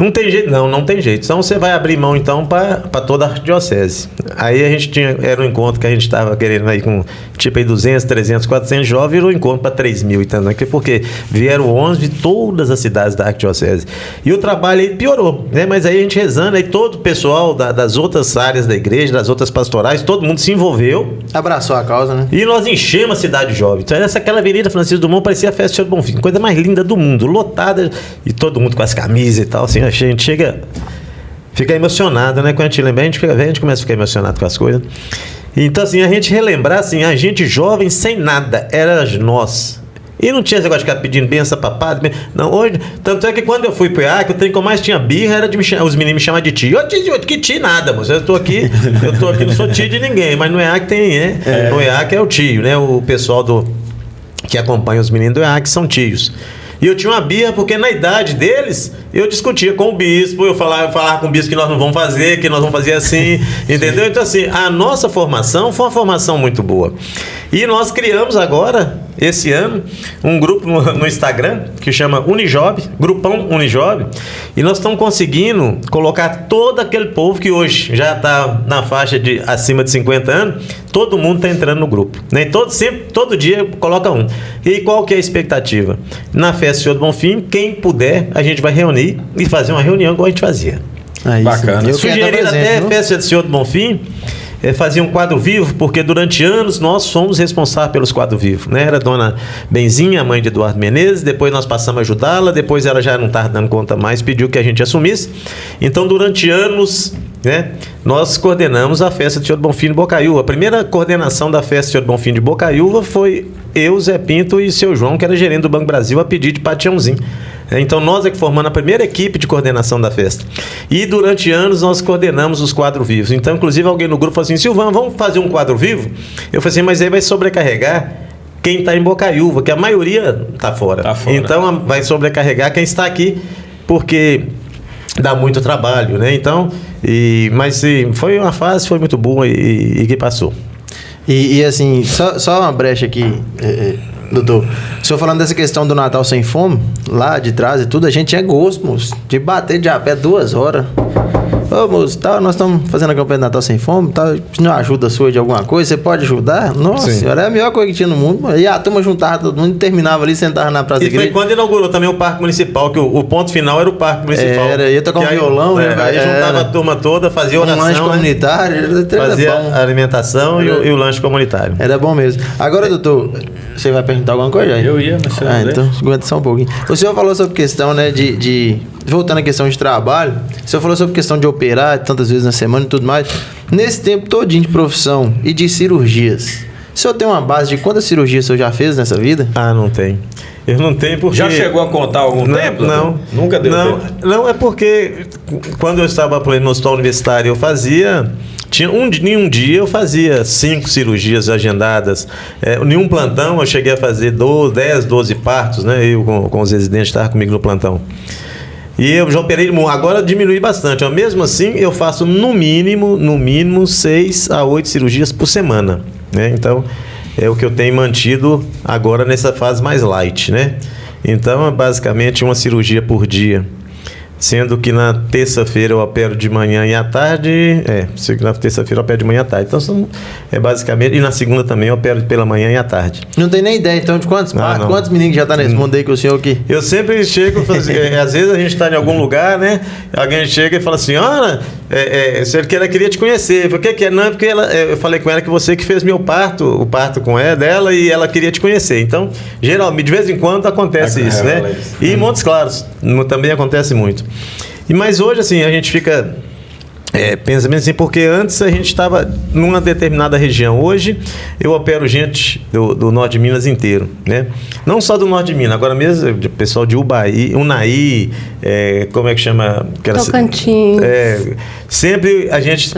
Não tem jeito, não tem jeito. Então você vai abrir mão então para toda a arquidiocese. Aí a gente era um encontro que a gente estava querendo aí com tipo aí 200, 300, 400 jovens, virou um encontro para 3.000 e tanto, né? Porque vieram 11 de todas as cidades da arquidiocese. E o trabalho aí piorou, né? Mas aí a gente rezando, aí todo o pessoal das outras áreas da igreja, das outras pastorais, todo mundo se envolveu. Abraçou a causa, né? E nós enchemos a cidade jovem. Então aquela Avenida Francisco Dumont parecia a festa do Bonfim, coisa mais linda do mundo, lotada, e todo mundo com as camisas e tal, assim, a gente fica emocionado, né? Quando a gente lembra, a gente começa a ficar emocionado com as coisas. Então, assim, a gente relembrar, assim, a gente jovem sem nada, era nós. E não tinha esse negócio de ficar pedindo benção pra padre. Não, hoje, tanto é que quando eu fui pro IAC, o trem que eu mais tinha birra era de os meninos me chamar de tio. Ô tio, que tio nada, moço. Eu tô aqui, não sou tio de ninguém, mas no IAC tem, né? No IAC é o tio, né? O pessoal que acompanha os meninos do IAC são tios. E eu tinha uma birra porque na idade deles eu discutia com o bispo, eu falava com o bispo que nós não vamos fazer, que nós vamos fazer assim, entendeu? Então assim, a nossa formação foi uma formação muito boa. E nós criamos agora, esse ano, um grupo no Instagram que chama Unijob, Grupão Unijob, e nós estamos conseguindo colocar todo aquele povo que hoje já está na faixa de acima de 50 anos, todo mundo está entrando no grupo, né? Todo dia coloca um. E qual que é a expectativa? Na festa do Senhor do Bonfim, quem puder, a gente vai reunir e fazer uma reunião igual a gente fazia. Bacana. Sugeriram até a festa do Senhor do Bonfim, fazia um quadro vivo, porque durante anos nós fomos responsáveis pelos quadros vivos, né? Era a dona Benzinha, mãe de Eduardo Menezes, depois nós passamos a ajudá-la, depois ela já não estava dando conta mais, pediu que a gente assumisse. Então, durante anos, né, nós coordenamos a festa do Senhor do Bonfim de Bocaiúva. A primeira coordenação da festa do Senhor do Bonfim de Bocaiúva foi eu, Zé Pinto e seu João, que era gerente do Banco Brasil, a pedido de Patiãozinho. Então nós é que formamos a primeira equipe de coordenação da festa. E durante anos nós coordenamos os quadros vivos. Então, inclusive, alguém no grupo falou assim: Silvano, vamos fazer um quadro vivo? Eu falei assim, mas aí vai sobrecarregar quem está em Bocaiúva, que a maioria está fora. Então vai sobrecarregar quem está aqui, porque dá muito trabalho, né? Então, mas foi uma fase, foi muito boa e que passou. E assim, só uma brecha aqui, doutor. O senhor falando dessa questão do Natal Sem Fome, lá de trás e tudo, a gente tinha gosto, moço, de bater de a pé 2 horas. Ô, moço, nós estamos fazendo a campanha de Natal Sem Fome, pedindo ajuda sua de alguma coisa, você pode ajudar? Nossa senhora, é a melhor coisa que tinha no mundo. E a turma juntava todo mundo e terminava ali, sentava na praça da igreja. E foi quando inaugurou também o Parque Municipal, que o ponto final era o Parque Municipal. Ia tocar um violão, né? Aí juntava a turma toda, fazia oração. Um lanche comunitário. Fazia a alimentação e o lanche comunitário. Era bom mesmo. Agora, doutor, você vai perguntar alguma coisa? Eu ia, mas você então, aguenta só um pouquinho. O senhor falou sobre questão, né, voltando à questão de trabalho, o senhor falou sobre questão de operar tantas vezes na semana e tudo mais. Nesse tempo todinho de profissão e de cirurgias, o senhor tem uma base de quantas cirurgias o senhor já fez nessa vida? Não tem. Eu não tenho porque... Já chegou a contar algum tempo? Não. Nunca deu tempo? Não, é porque quando eu estava no hospital universitário eu fazia... Em um dia eu fazia 5 cirurgias agendadas. Em um plantão eu cheguei a fazer 10, 12 partos, né? Eu com os residentes estavam comigo no plantão. E eu já operei, agora diminui bastante. Mesmo assim, eu faço no mínimo 6 a 8 cirurgias por semana, né? Então, é o que eu tenho mantido agora nessa fase mais light, né? Então, é basicamente uma cirurgia por dia. Sendo que na terça-feira eu opero de manhã e à tarde. Na terça-feira eu opero de manhã e à tarde. Então, basicamente. E na segunda também eu opero pela manhã e à tarde. Não tem nem ideia, então, de quantos meninos que já estão nesse mundo aí que o senhor aqui? Eu sempre chego, às vezes a gente está em algum lugar, né? Alguém chega e fala assim: Ana, ela queria te conhecer. Por que é? Não, é porque eu falei com ela que você que fez o parto com ela dela e ela queria te conhecer. Então, geralmente, de vez em quando acontece isso, né? E em Montes Claros também acontece muito. Mas hoje, assim, a gente fica pensando assim, porque antes a gente estava numa determinada região. Hoje eu opero gente do norte de Minas inteiro, né? Não só do norte de Minas, agora mesmo pessoal de Ubaí, Unaí, como é que chama? Tocantins. Sempre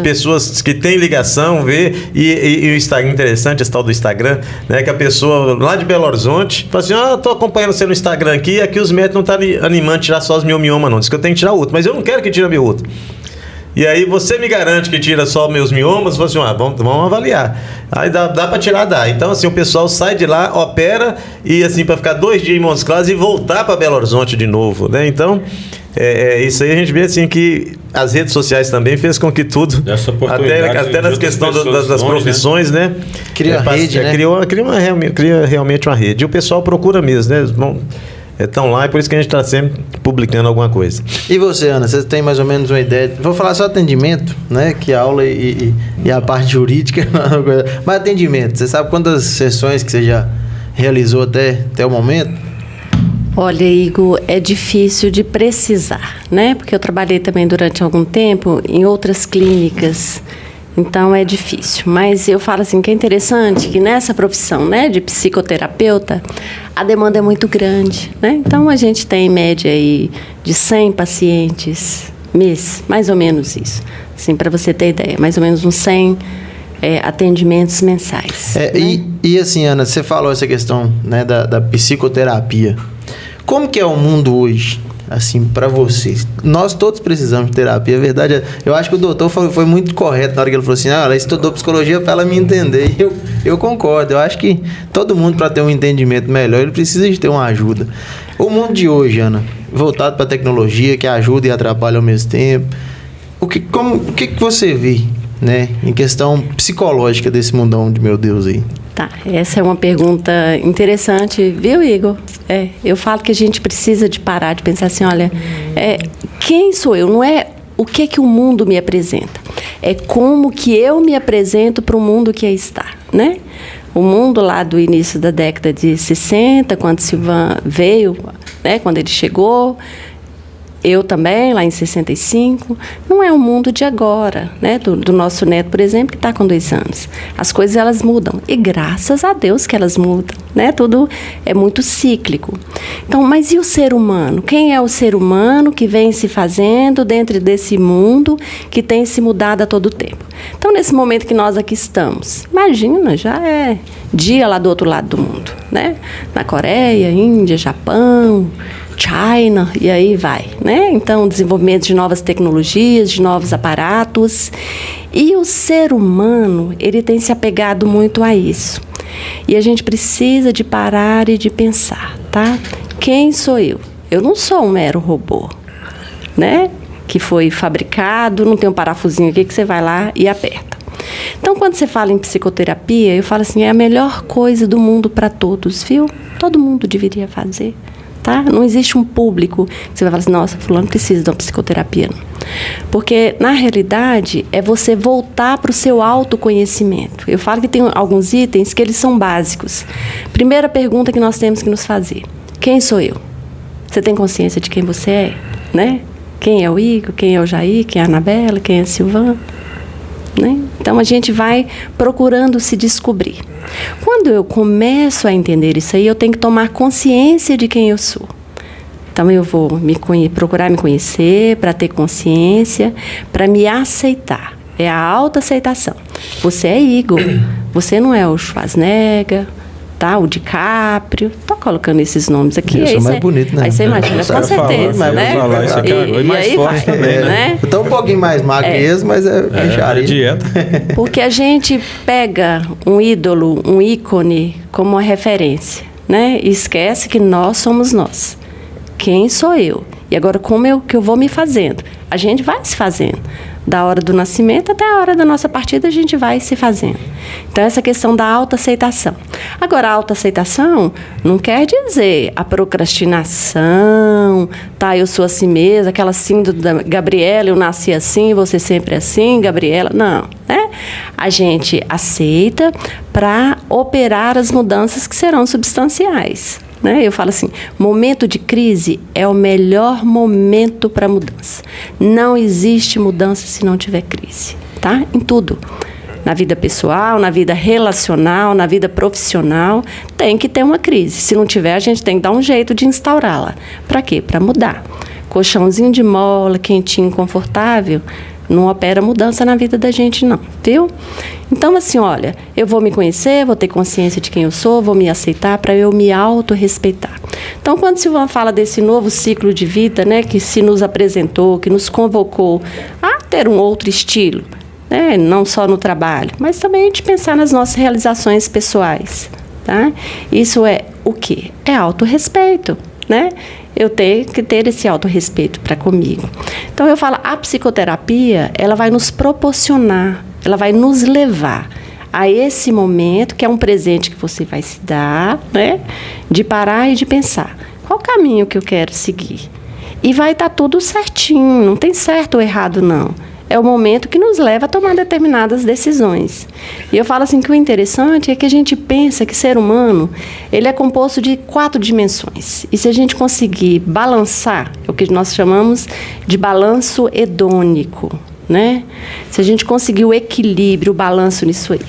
pessoas que têm ligação, vê, e o Instagram, interessante, esse tal do Instagram, né? Que a pessoa lá de Belo Horizonte fala assim: tô acompanhando você no Instagram aqui os médicos não estão animando a tirar só os meu mioma, não. Diz que eu tenho que tirar outro, mas eu não quero que tire meu outro. E aí você me garante que tira só meus miomas? Você assim, vamos avaliar. Aí dá para tirar, dá. Então, assim, o pessoal sai de lá, opera e, assim, para ficar 2 dias em Montes Claros e voltar para Belo Horizonte de novo, né? Então, isso aí a gente vê, assim, que as redes sociais também fez com que tudo, até nas questões das profissões, né? Cria rede, né? Cria realmente uma rede. E o pessoal procura mesmo, né? Estão lá e por isso que a gente está sempre publicando alguma coisa. E você, Ana, você tem mais ou menos uma ideia? Vou falar só atendimento, né? Que a aula e a parte jurídica, mas atendimento, você sabe quantas sessões que você já realizou até o momento? Olha, Igor, é difícil de precisar, né? Porque eu trabalhei também durante algum tempo em outras clínicas, então é difícil. Mas eu falo assim que é interessante que nessa profissão, né, de psicoterapeuta, a demanda é muito grande, né? Então a gente tem em média aí de 100 pacientes mês, mais ou menos isso. Assim, para você ter ideia, mais ou menos uns 100 atendimentos mensais. Né? E assim, Ana, você falou essa questão, né, da psicoterapia. Como que é o mundo hoje, assim, para vocês? Nós todos precisamos de terapia, a verdade. Eu acho que o doutor foi muito correto na hora que ele falou assim, ela estudou psicologia para ela me entender. E eu concordo, eu acho que todo mundo, para ter um entendimento melhor, ele precisa de ter uma ajuda. O mundo de hoje, Ana, voltado para a tecnologia, que ajuda e atrapalha ao mesmo tempo, o que você vê, né, em questão psicológica desse mundão de meu Deus aí? Tá, essa é uma pergunta interessante, viu, Igor? Eu falo que a gente precisa de parar de pensar assim, olha, quem sou eu? Não é o que o mundo me apresenta, é como que eu me apresento para o mundo que aí está, né? O mundo lá do início da década de 60, quando Silvan veio, né, quando ele chegou, eu também, lá em 65, não é o mundo de agora, né? Do nosso neto, por exemplo, que está com 2 anos. As coisas, elas mudam. E graças a Deus que elas mudam, né? Tudo é muito cíclico. Então, mas e o ser humano? Quem é o ser humano que vem se fazendo dentro desse mundo que tem se mudado a todo tempo? Então, nesse momento que nós aqui estamos, imagina, já é dia lá do outro lado do mundo, né? Na Coreia, Índia, Japão, China, e aí vai, né? Então, desenvolvimento de novas tecnologias, de novos aparatos. E o ser humano, ele tem se apegado muito a isso. E a gente precisa de parar e de pensar, tá? Quem sou eu? Eu não sou um mero robô, né? Que foi fabricado, não tem um parafusinho aqui que você vai lá e aperta. Então, quando você fala em psicoterapia, eu falo assim, é a melhor coisa do mundo para todos, viu? Todo mundo deveria fazer. Tá? Não existe um público que você vai falar assim, nossa, fulano precisa de uma psicoterapia. Porque, na realidade, é você voltar para o seu autoconhecimento. Eu falo que tem alguns itens que eles são básicos. Primeira pergunta que nós temos que nos fazer. Quem sou eu? Você tem consciência de quem você é? Né? Quem é o Igor? Quem é o Jair? Quem é a Anabela? Quem é a Silvan? Né? Então, a gente vai procurando se descobrir. Quando eu começo a entender isso aí, eu tenho que tomar consciência de quem eu sou. Então, eu vou procurar me conhecer, para ter consciência, para me aceitar. É a autoaceitação. Você é Igor, você não é o Schwarzenegger, tá? O DiCaprio. Estou colocando esses nomes aqui. Eu sou mais bonito, né? Aí você imagina, com certeza. Né? E mais forte também, né? Eu tô um pouquinho mais magro mesmo, mas é dieta. Porque a gente pega um ídolo, um ícone, como uma referência, né? E esquece que nós somos nós. Quem sou eu? E agora, como que eu vou me fazendo? A gente vai se fazendo. Da hora do nascimento até a hora da nossa partida, a gente vai se fazendo. Então, essa questão da autoaceitação. Agora, a autoaceitação não quer dizer a procrastinação, tá? Eu sou assim mesmo, aquela síndrome da Gabriela, eu nasci assim, você sempre assim, Gabriela. Não, né? A gente aceita para operar as mudanças que serão substanciais. Né? Eu falo assim, momento de crise é o melhor momento para mudança. Não existe mudança se não tiver crise, tá? Em tudo. Na vida pessoal, na vida relacional, na vida profissional, tem que ter uma crise. Se não tiver, a gente tem que dar um jeito de instaurá-la. Para quê? Para mudar. Colchãozinho de mola, quentinho, confortável, não opera mudança na vida da gente não, viu? Então, assim, olha, eu vou me conhecer, vou ter consciência de quem eu sou, vou me aceitar para eu me autorrespeitar. Então, quando Silvana fala desse novo ciclo de vida, né, que se nos apresentou, que nos convocou a ter um outro estilo, né, não só no trabalho, mas também de pensar nas nossas realizações pessoais, tá? Isso é o quê? É autorrespeito, né? Eu tenho que ter esse autorrespeito para comigo. Então, eu falo, a psicoterapia, ela vai nos proporcionar, ela vai nos levar a esse momento, que é um presente que você vai se dar, né? De parar e de pensar, qual o caminho que eu quero seguir? E vai estar tudo certinho, não tem certo ou errado, não. É o momento que nos leva a tomar determinadas decisões. E eu falo assim que o interessante é que a gente pensa que ser humano, ele é composto de 4 dimensões. E se a gente conseguir balançar, é o que nós chamamos de balanço hedônico, né? Se a gente conseguir o equilíbrio, o balanço nisso aí.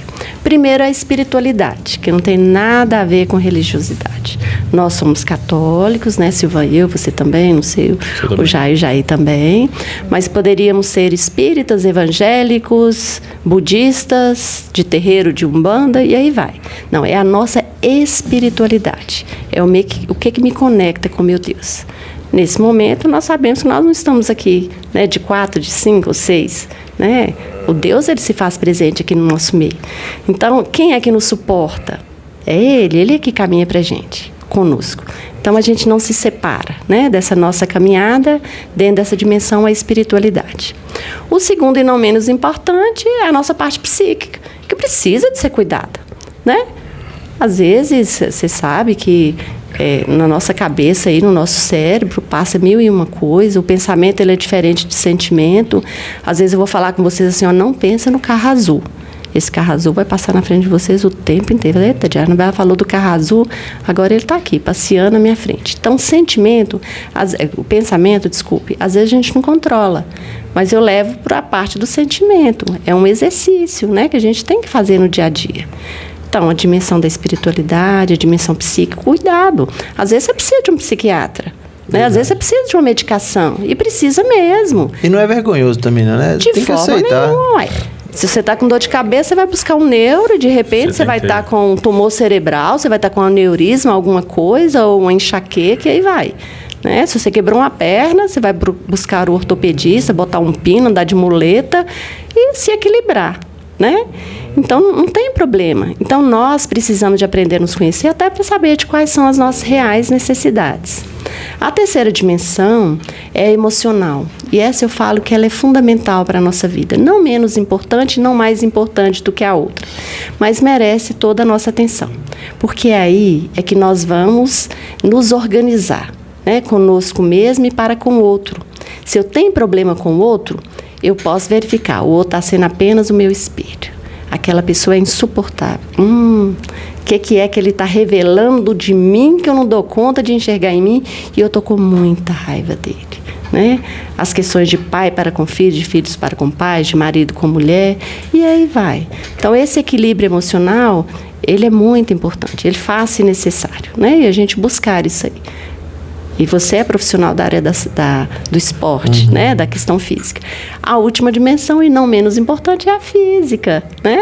Primeiro, a espiritualidade, que não tem nada a ver com religiosidade. Nós somos católicos, né, Silvana e eu, você também, não sei, o Jair também, mas poderíamos ser espíritas, evangélicos, budistas, de terreiro, de umbanda, e aí vai. Não, é a nossa espiritualidade, é o que me conecta com meu Deus. Nesse momento, nós sabemos que nós não estamos aqui, né, de 4, de 5 ou 6, né? O Deus, ele se faz presente aqui no nosso meio. Então, quem é que nos suporta? É Ele é que caminha para a gente, conosco. Então, a gente não se separa, né, dessa nossa caminhada dentro dessa dimensão, a espiritualidade. O segundo e não menos importante é a nossa parte psíquica, que precisa de ser cuidada, né? Às vezes, você sabe que na nossa cabeça, aí, no nosso cérebro, passa 1001 coisa, o pensamento ele é diferente de sentimento. Às vezes eu vou falar com vocês assim, ó, não pensa no carro azul. Esse carro azul vai passar na frente de vocês o tempo inteiro. Eita, Diana, ela falou do carro azul, agora ele está aqui, passeando na minha frente. Então, o pensamento, desculpe, às vezes a gente não controla, mas eu levo para a parte do sentimento. É um exercício, né, que a gente tem que fazer no dia a dia. Então, a dimensão da espiritualidade, a dimensão psíquica, cuidado. Às vezes você precisa de um psiquiatra, né? Às vezes você precisa de uma medicação, e precisa mesmo. E não é vergonhoso também, não, né? De Tem que aceitar. Nenhuma. Se você está com dor de cabeça, você vai buscar um neuro, e de repente você vai estar com um tumor cerebral, você vai estar com um aneurisma, alguma coisa, ou uma enxaqueca, e aí vai. Né? Se você quebrou uma perna, você vai buscar o ortopedista, botar um pino, andar de muleta e se equilibrar, né? Então, não tem problema. Então, nós precisamos de aprender a nos conhecer até para saber de quais são as nossas reais necessidades. A terceira dimensão é emocional. E essa eu falo que ela é fundamental para a nossa vida. Não menos importante, não mais importante do que a outra. Mas merece toda a nossa atenção. Porque aí é que nós vamos nos organizar, né, conosco mesmo e para com o outro. Se eu tenho problema com o outro, eu posso verificar. O outro está sendo apenas o meu espelho. Aquela pessoa é insuportável. Que é que ele está revelando de mim que eu não dou conta de enxergar em mim e eu estou com muita raiva dele, né? As questões de pai para com filhos, de filhos para com pais, de marido com mulher, e aí vai. Então, esse equilíbrio emocional, ele é muito importante, ele faz-se necessário, né? E a gente buscar isso aí. E você é profissional da área do esporte, né? Da questão física. A última dimensão, e não menos importante, é a física, né?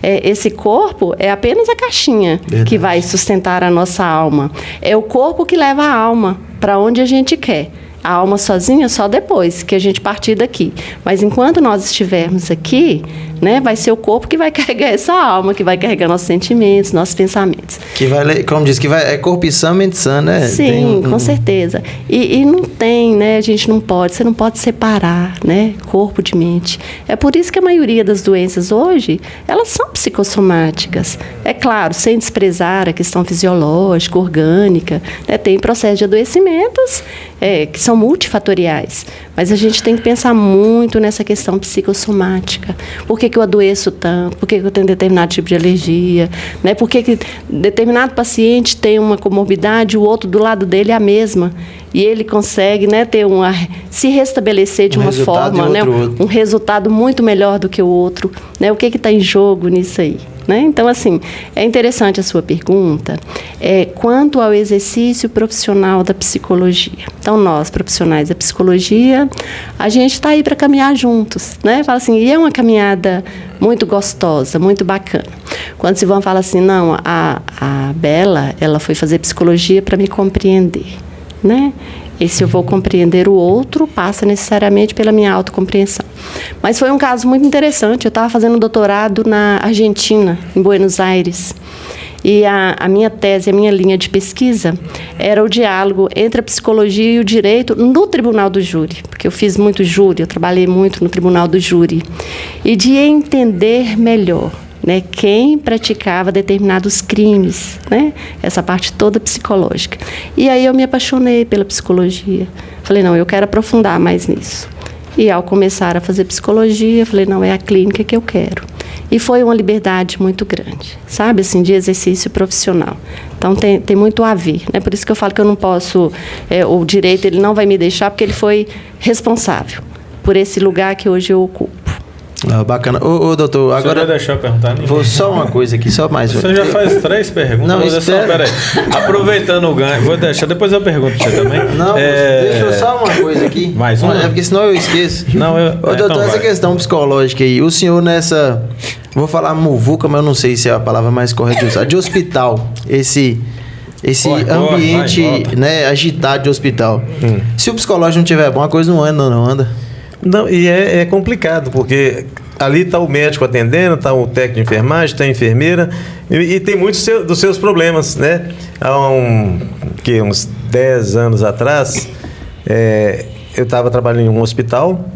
Esse corpo é apenas a caixinha que vai sustentar a nossa alma. É o corpo que leva a alma para onde a gente quer. A alma sozinha só depois que a gente partir daqui. Mas enquanto nós estivermos aqui, né, vai ser o corpo que vai carregar essa alma, que vai carregar nossos sentimentos, nossos pensamentos. Que vai, como diz, que vai, é corpo e sã, mente sã, né? Sim, com certeza. E não tem, né, a gente não pode, você não pode separar, né, corpo de mente. É por isso que a maioria das doenças hoje, elas são psicossomáticas. É claro, sem desprezar a questão fisiológica, orgânica, né, tem processos de adoecimentos que são multifatoriais. Mas a gente tem que pensar muito nessa questão psicossomática. Por que eu adoeço tanto? Por que eu tenho determinado tipo de alergia? Né? Por que determinado paciente tem uma comorbidade e o outro do lado dele é a mesma? E ele consegue, né, se restabelecer de uma forma, né, um resultado muito melhor do que o outro. Né? O que está em jogo nisso aí? né? Então, assim, é interessante a sua pergunta quanto ao exercício profissional da psicologia. Então, nós, profissionais da psicologia, a gente está aí para caminhar juntos, né? Fala assim, e é uma caminhada muito gostosa, muito bacana. Quando o Silvão fala assim, não, a Bela, ela foi fazer psicologia para me compreender, né? E se eu vou compreender o outro, passa necessariamente pela minha autocompreensão. Mas foi um caso muito interessante. Eu estava fazendo doutorado na Argentina, em Buenos Aires. E a minha tese, a minha linha de pesquisa, era o diálogo entre a psicologia e o direito no tribunal do júri. Porque eu fiz muito júri, eu trabalhei muito no tribunal do júri. E de entender melhor, né, quem praticava determinados crimes, né, essa parte toda psicológica. E aí eu me apaixonei pela psicologia. Falei, não, eu quero aprofundar mais nisso. E ao começar a fazer psicologia, falei, não, é a clínica que eu quero. E foi uma liberdade muito grande, sabe, assim, de exercício profissional. Então tem muito a ver, né? Por isso que eu falo que eu não posso, o direito ele não vai me deixar, porque ele foi responsável por esse lugar que hoje eu ocupo. Bacana. Ô, doutor, agora... Você vai deixar eu perguntar? Vou só uma coisa aqui, só mais. Você já faz 3 perguntas. Não, peraí. Aproveitando o ganho, vou deixar, depois eu pergunto pra você também. Não, deixa eu só uma coisa aqui. Mais uma? Porque senão eu esqueço. Não, Ô, doutor, essa questão psicológica aí, o senhor nessa... Vou falar muvuca, mas eu não sei se é a palavra mais correta de usar. De hospital, esse ambiente, né, agitado de hospital. Se o psicológico não tiver bom, a coisa não anda. Não, e é complicado, porque ali está o médico atendendo, está o técnico de enfermagem, está a enfermeira, e tem muitos dos seus problemas, né? Há uns 10 anos atrás, eu estava trabalhando em um hospital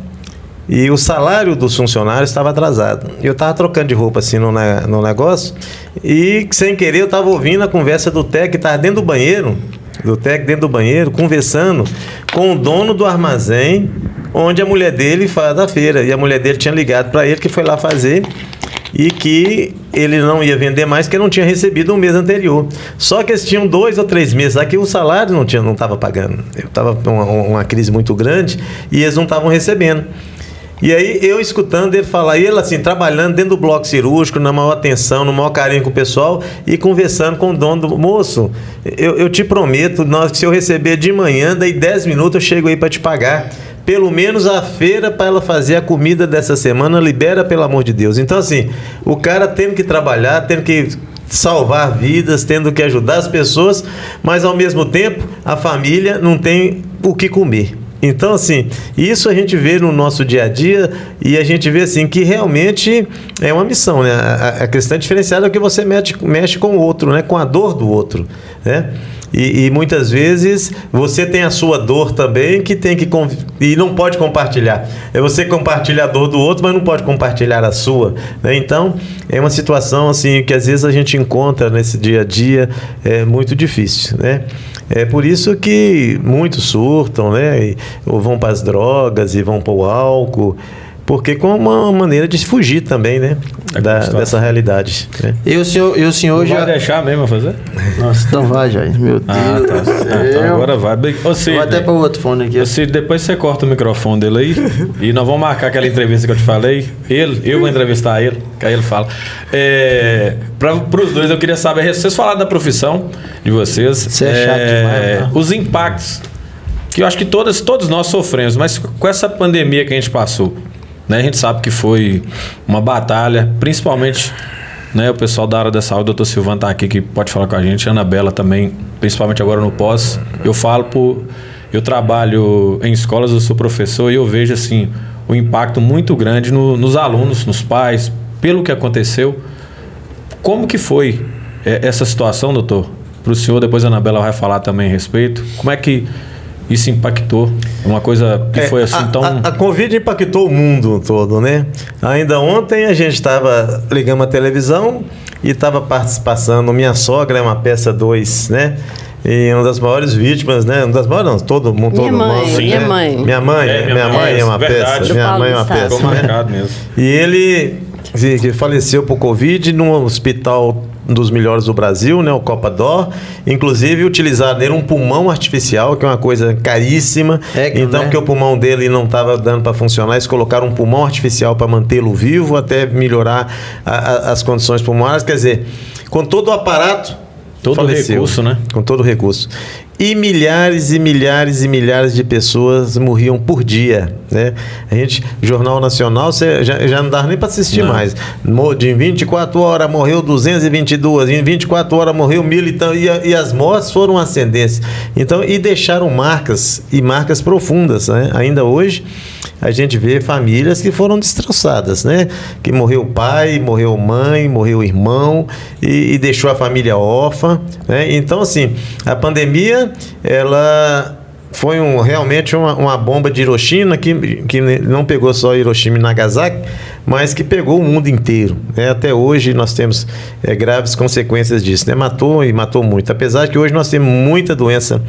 e o salário dos funcionários estava atrasado. Eu estava trocando de roupa assim no negócio e, sem querer, eu estava ouvindo a conversa do técnico que estava dentro do banheiro, conversando com o dono do armazém, onde a mulher dele faz da feira. E a mulher dele tinha ligado para ele que foi lá fazer e que ele não ia vender mais porque não tinha recebido um mês anterior. Só que eles tinham 2 ou 3 meses aqui, o salário não estava pagando. Eu estava com uma crise muito grande e eles não estavam recebendo. E aí eu escutando ele falar, e ele assim, trabalhando dentro do bloco cirúrgico, na maior atenção, no maior carinho com o pessoal, e conversando com o dono do... Moço, eu te prometo, se eu receber de manhã, daí 10 minutos eu chego aí para te pagar. Pelo menos a feira para ela fazer a comida dessa semana, libera, pelo amor de Deus. Então assim, o cara tendo que trabalhar, tendo que salvar vidas, tendo que ajudar as pessoas, mas ao mesmo tempo a família não tem o que comer. Então, assim, isso a gente vê no nosso dia a dia e a gente vê, assim, que realmente é uma missão, né? A questão diferenciada é que você mexe com o outro, né? Com a dor do outro, né? E muitas vezes você tem a sua dor também que tem que e não pode compartilhar. Você compartilha a dor do outro, mas não pode compartilhar a sua, né? Então, é uma situação assim que às vezes a gente encontra nesse dia a dia, é muito difícil, né? É por isso que muitos surtam, né? Ou vão para as drogas e vão para o álcool, porque com uma maneira de fugir também, né? Dessa realidade. Né? E o senhor já... Vai deixar mesmo fazer? Nossa, então vai, Jair. Meu Deus. Então agora vai. Vou até para o outro fone aqui. Depois você corta o microfone dele aí e nós vamos marcar aquela entrevista que eu te falei. Eu vou entrevistar ele, que aí ele fala. Para os dois, eu queria saber, vocês falaram da profissão de vocês. Você é chato demais, né? Os impactos que eu acho que todos nós sofremos, mas com essa pandemia que a gente passou, né, a gente sabe que foi uma batalha, principalmente, né, o pessoal da área da saúde, o doutor Silvano está aqui, que pode falar com a gente, a Anabela também, principalmente agora no pós. Eu trabalho em escolas, eu sou professor e eu vejo assim, um impacto muito grande nos alunos, nos pais, pelo que aconteceu. Como que foi essa situação, doutor? Para o senhor, depois a Anabela vai falar também a respeito. Como é que isso impactou? Uma coisa que foi assim tão... A Covid impactou o mundo todo, né? Ainda ontem a gente estava ligando a televisão e estava passando Minha Sogra é uma peça 2, né? E uma das maiores vítimas, né? Uma das maiores, não, todo mundo. Minha mãe. Minha mãe é uma peça. Minha mãe é uma peça. Ficou marcado mesmo. E ele que faleceu por Covid num hospital um dos melhores do Brasil, né, o Copa D'Or. Inclusive, utilizaram nele um pulmão artificial, que é uma coisa caríssima. Então, porque o pulmão dele não estava dando para funcionar, eles colocaram um pulmão artificial para mantê-lo vivo, até melhorar as condições pulmonares. Quer dizer, com todo o aparato, todo o recurso, né? Com todo o recurso. E milhares e milhares e milhares de pessoas morriam por dia, né? A gente, Jornal Nacional, você já não dava nem para assistir mais. De 24 horas morreu 222, em 24 horas morreu 1.000 e tal, e as mortes foram ascendentes. Então, e deixaram marcas, e marcas profundas, né? Ainda hoje, a gente vê famílias que foram destroçadas, né? Que morreu o pai, morreu mãe, morreu o irmão e deixou a família órfã, né? Então, assim, a pandemia, ela foi realmente uma bomba de Hiroshima que não pegou só Hiroshima e Nagasaki, mas que pegou o mundo inteiro, né? Até hoje nós temos graves consequências disso, né? Matou e matou muito, apesar de que hoje nós temos muita doença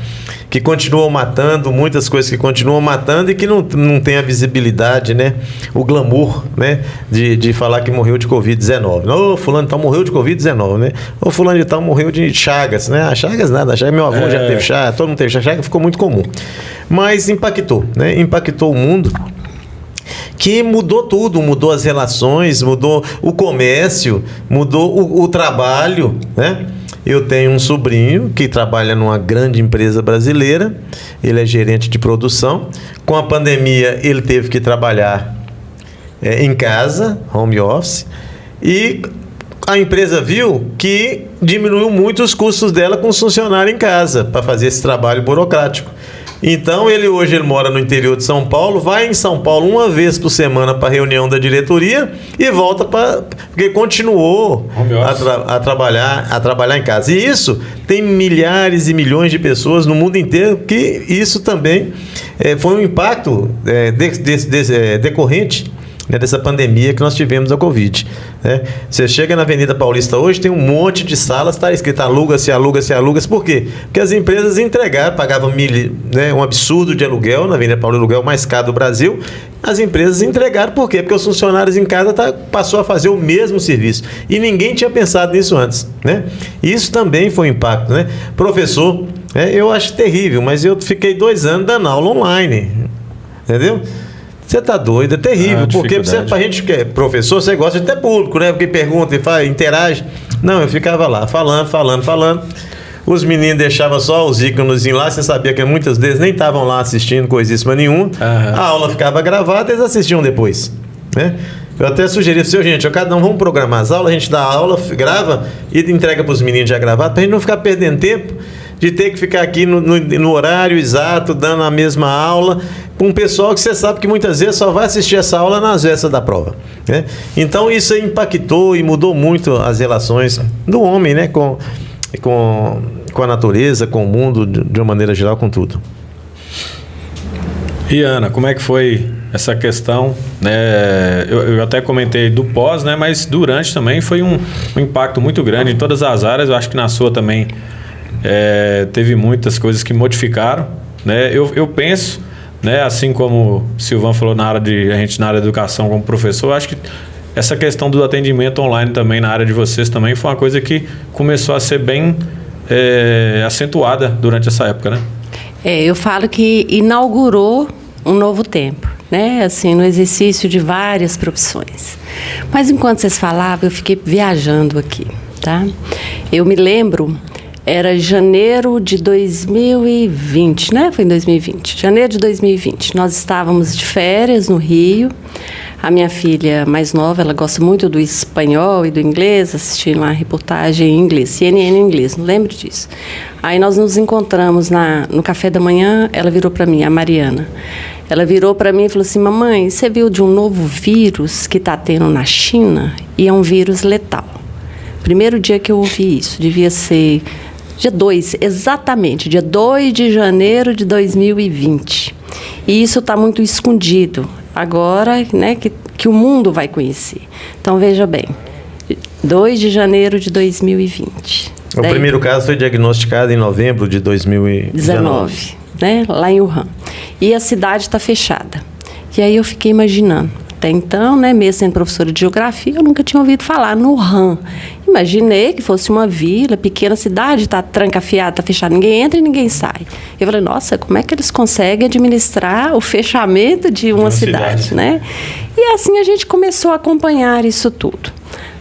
que continuam matando, muitas coisas que continuam matando e que não tem a visibilidade, né? O glamour, né? De falar que morreu de Covid-19. Ô, fulano de tal morreu de Covid-19, né? Ô, fulano de tal morreu de Chagas, né? A Chagas nada, meu avô já teve Chagas, todo mundo teve Chagas, ficou muito comum. Mas impactou, né? Impactou o mundo, que mudou tudo, mudou as relações, mudou o comércio, mudou o trabalho, né? Eu tenho um sobrinho que trabalha numa grande empresa brasileira, ele é gerente de produção. Com a pandemia, ele teve que trabalhar em casa, home office, e a empresa viu que diminuiu muito os custos dela com os funcionários em casa, para fazer esse trabalho burocrático. Então, hoje ele mora no interior de São Paulo, vai em São Paulo uma vez por semana para a reunião da diretoria e volta porque continuou a trabalhar em casa. E isso tem milhares e milhões de pessoas no mundo inteiro, que isso também foi um impacto decorrente, né, dessa pandemia que nós tivemos da Covid, né? Você chega na Avenida Paulista hoje, tem um monte de salas, está escrito aluga-se, aluga-se, aluga-se. Por quê? Porque as empresas entregaram, pagavam um absurdo de aluguel na Avenida Paulista, o aluguel mais caro do Brasil. As empresas entregaram, por quê? Porque os funcionários em casa passou a fazer o mesmo serviço. E ninguém tinha pensado nisso antes, né? Isso também foi um impacto, né? Professor, eu acho terrível, mas eu fiquei 2 anos dando aula online, entendeu? Você tá doido, é terrível, porque pra gente que é professor, você gosta de ter público, né? Porque pergunta e faz, interage. Não, eu ficava lá, falando. Os meninos deixavam só os ícones lá, você sabia que muitas vezes nem estavam lá assistindo coisíssima nenhuma. A aula ficava gravada, eles assistiam depois, né? Eu até sugeri para o gente, cada um vamos programar as aulas, a gente dá a aula, grava e entrega para os meninos já gravado, para a gente não ficar perdendo tempo de ter que ficar aqui no horário exato, dando a mesma aula, com um pessoal que você sabe que muitas vezes só vai assistir essa aula nas vésperas da prova, né? Então isso impactou e mudou muito as relações do homem, né? Com a natureza, com o mundo, de uma maneira geral, com tudo. E Ana, como é que foi essa questão, né? Eu até comentei do pós, né? Mas durante também foi um impacto muito grande em todas as áreas. Eu acho que na sua também teve muitas coisas que modificaram, né? Eu penso, né? Assim como o Silvan falou a gente na área da educação como professor, eu acho que essa questão do atendimento online também na área de vocês também foi uma coisa que começou a ser bem acentuada durante essa época, né? Eu falo que inaugurou um novo tempo, né? Assim, no exercício de várias profissões. Mas enquanto vocês falavam, eu fiquei viajando aqui, tá? Eu me lembro, era janeiro de 2020, né? Foi em 2020, janeiro de 2020. Nós estávamos de férias no Rio. A minha filha mais nova, ela gosta muito do espanhol e do inglês, assistindo lá a reportagem em inglês, CNN em inglês, não lembro disso. Aí nós nos encontramos no café da manhã, ela virou para mim, a Mariana. Ela virou para mim e falou assim, mamãe, você viu de um novo vírus que está tendo na China? E é um vírus letal. Primeiro dia que eu ouvi isso, devia ser dia 2, exatamente, dia 2 de janeiro de 2020. E isso está muito escondido. Agora, né, que o mundo vai conhecer. Então, veja bem, 2 de janeiro de 2020. O primeiro caso foi diagnosticado em novembro de 2019. Né, lá em Wuhan. E a cidade está fechada. E aí eu fiquei imaginando, Até então, né, mesmo sendo professora de geografia, eu nunca tinha ouvido falar no RAM. Imaginei que fosse uma vila, pequena cidade, está trancafiada, está fechada, ninguém entra e ninguém sai. Eu falei, nossa, como é que eles conseguem administrar o fechamento de uma cidade, né? E assim a gente começou a acompanhar isso tudo.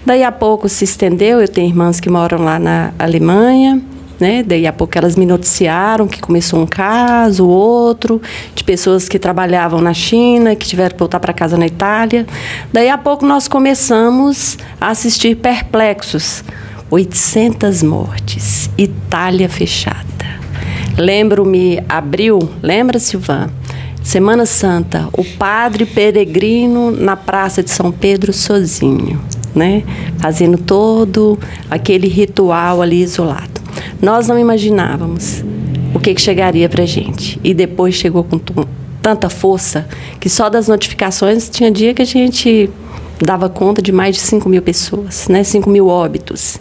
Daí a pouco se estendeu, eu tenho irmãs que moram lá na Alemanha, né? Daí a pouco elas me noticiaram que começou um caso, outro, de pessoas que trabalhavam na China, que tiveram que voltar para casa na Itália. Daí a pouco nós começamos a assistir perplexos. 800 mortes, Itália fechada. Lembro-me, abril, lembra, Silvan? Semana Santa, o padre peregrino na Praça de São Pedro sozinho, né? Fazendo todo aquele ritual ali isolado. Nós não imaginávamos o que chegaria para a gente. E depois chegou com tanta força que só das notificações tinha dia que a gente dava conta de mais de 5 mil pessoas, né? 5 mil óbitos.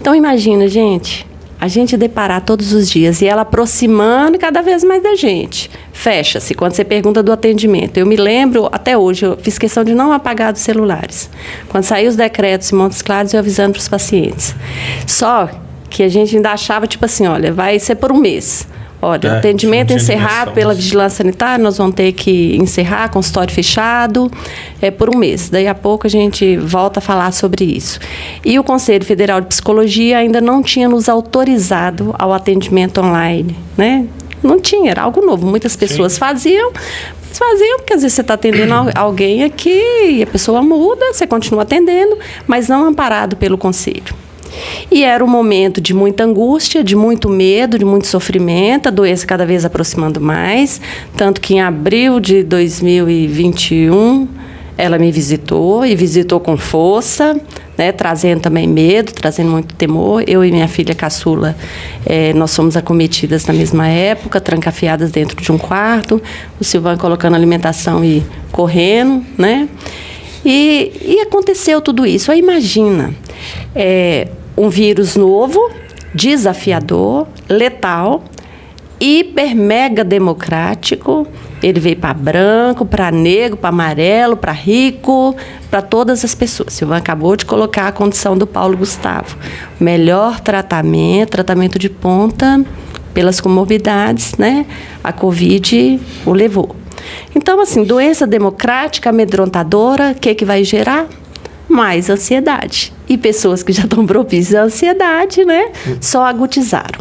Então imagina, gente, a gente deparar todos os dias e ela aproximando cada vez mais da gente. Fecha-se quando você pergunta do atendimento. Eu me lembro, até hoje, eu fiz questão de não apagar dos celulares. Quando saíram os decretos em Montes Claros, eu avisando para os pacientes. Só que a gente ainda achava, tipo assim, olha, vai ser por um mês. Olha, atendimento encerrado pela vigilância sanitária, nós vamos ter que encerrar, consultório fechado, por um mês. Daí a pouco a gente volta a falar sobre isso. E o Conselho Federal de Psicologia ainda não tinha nos autorizado ao atendimento online, né? Não tinha, era algo novo. Muitas pessoas faziam porque às vezes você está atendendo alguém aqui e a pessoa muda, você continua atendendo, mas não amparado pelo Conselho. E era um momento de muita angústia, de muito medo, de muito sofrimento, a doença cada vez aproximando mais, tanto que em abril de 2021 ela me visitou e visitou com força, né, trazendo também medo, trazendo muito temor. Eu e minha filha caçula, nós fomos acometidas na mesma época, trancafiadas dentro de um quarto, o Silvan colocando alimentação e correndo, né? E aconteceu tudo isso. Aí imagina, um vírus novo, desafiador, letal, hiper mega democrático. Ele veio para branco, para negro, para amarelo, para rico, para todas as pessoas. Silvan acabou de colocar a condição do Paulo Gustavo. Melhor tratamento de ponta pelas comorbidades, né? A Covid o levou. Então, assim, doença democrática, amedrontadora, o que vai gerar? Mais ansiedade. E pessoas que já estão propícias à ansiedade, né? Só agutizaram.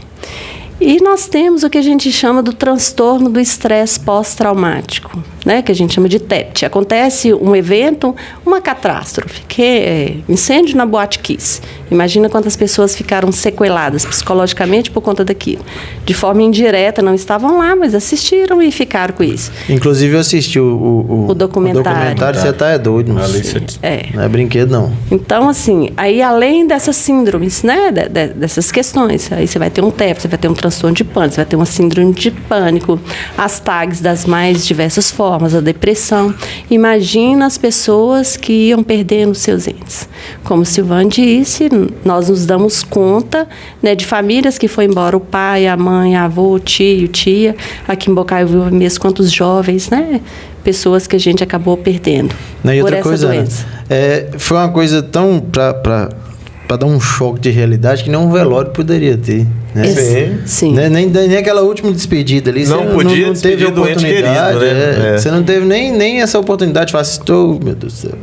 E nós temos o que a gente chama do transtorno do estresse pós-traumático, né? Que a gente chama de TET. Acontece um evento, uma catástrofe, que é incêndio na Boate Kiss. Imagina quantas pessoas ficaram sequeladas psicologicamente por conta daquilo. De forma indireta, não estavam lá, mas assistiram e ficaram com isso. Inclusive, eu assisti o documentário. Você tá doido, não Não é brinquedo, não. Então, assim, aí além dessas síndromes, né? Dessas questões, aí você vai ter um TEP, você vai ter um transtorno de pânico, você vai ter uma síndrome de pânico, as tags das mais diversas formas, a depressão. Imagina as pessoas que iam perdendo seus entes. Como o Silvan disse, nós nos damos conta, né, de famílias que foi embora o pai, a mãe, a avô, o tio, tia. Aqui em Bocaiúva mesmo, quantos jovens, né? Pessoas que a gente acabou perdendo e por outra coisa, doença. Foi uma coisa tão para dar um choque de realidade que nem um velório poderia ter. Né? Sim. Nem aquela última despedida ali. Não podia não teve oportunidade. Querido, né? Você não teve nem essa oportunidade de falar assim, meu Deus do céu.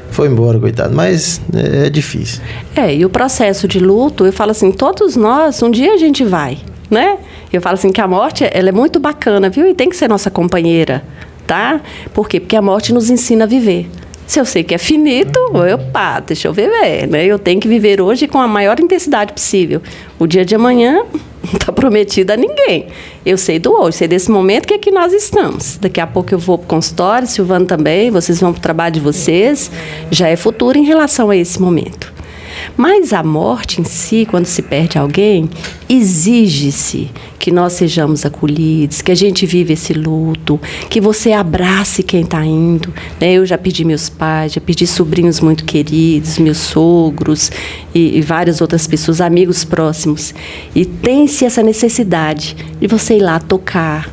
Foi embora, coitado. Mas é difícil. E o processo de luto, eu falo assim, todos nós, um dia a gente vai, né? Eu falo assim que a morte, ela é muito bacana, viu? E tem que ser nossa companheira, tá? Por quê? Porque a morte nos ensina a viver. Se eu sei que é finito, deixa eu viver, né? Eu tenho que viver hoje com a maior intensidade possível. O dia de amanhã não está prometido a ninguém. Eu sei do hoje, sei desse momento que aqui nós estamos. Daqui a pouco eu vou para o consultório, Silvano também, vocês vão para o trabalho de vocês. Já é futuro em relação a esse momento. Mas a morte em si, quando se perde alguém, exige-se que nós sejamos acolhidos, que a gente vive esse luto, que você abrace quem está indo. Né? Eu já pedi meus pais, já pedi sobrinhos muito queridos, meus sogros e várias outras pessoas, amigos próximos. E tem-se essa necessidade de você ir lá tocar,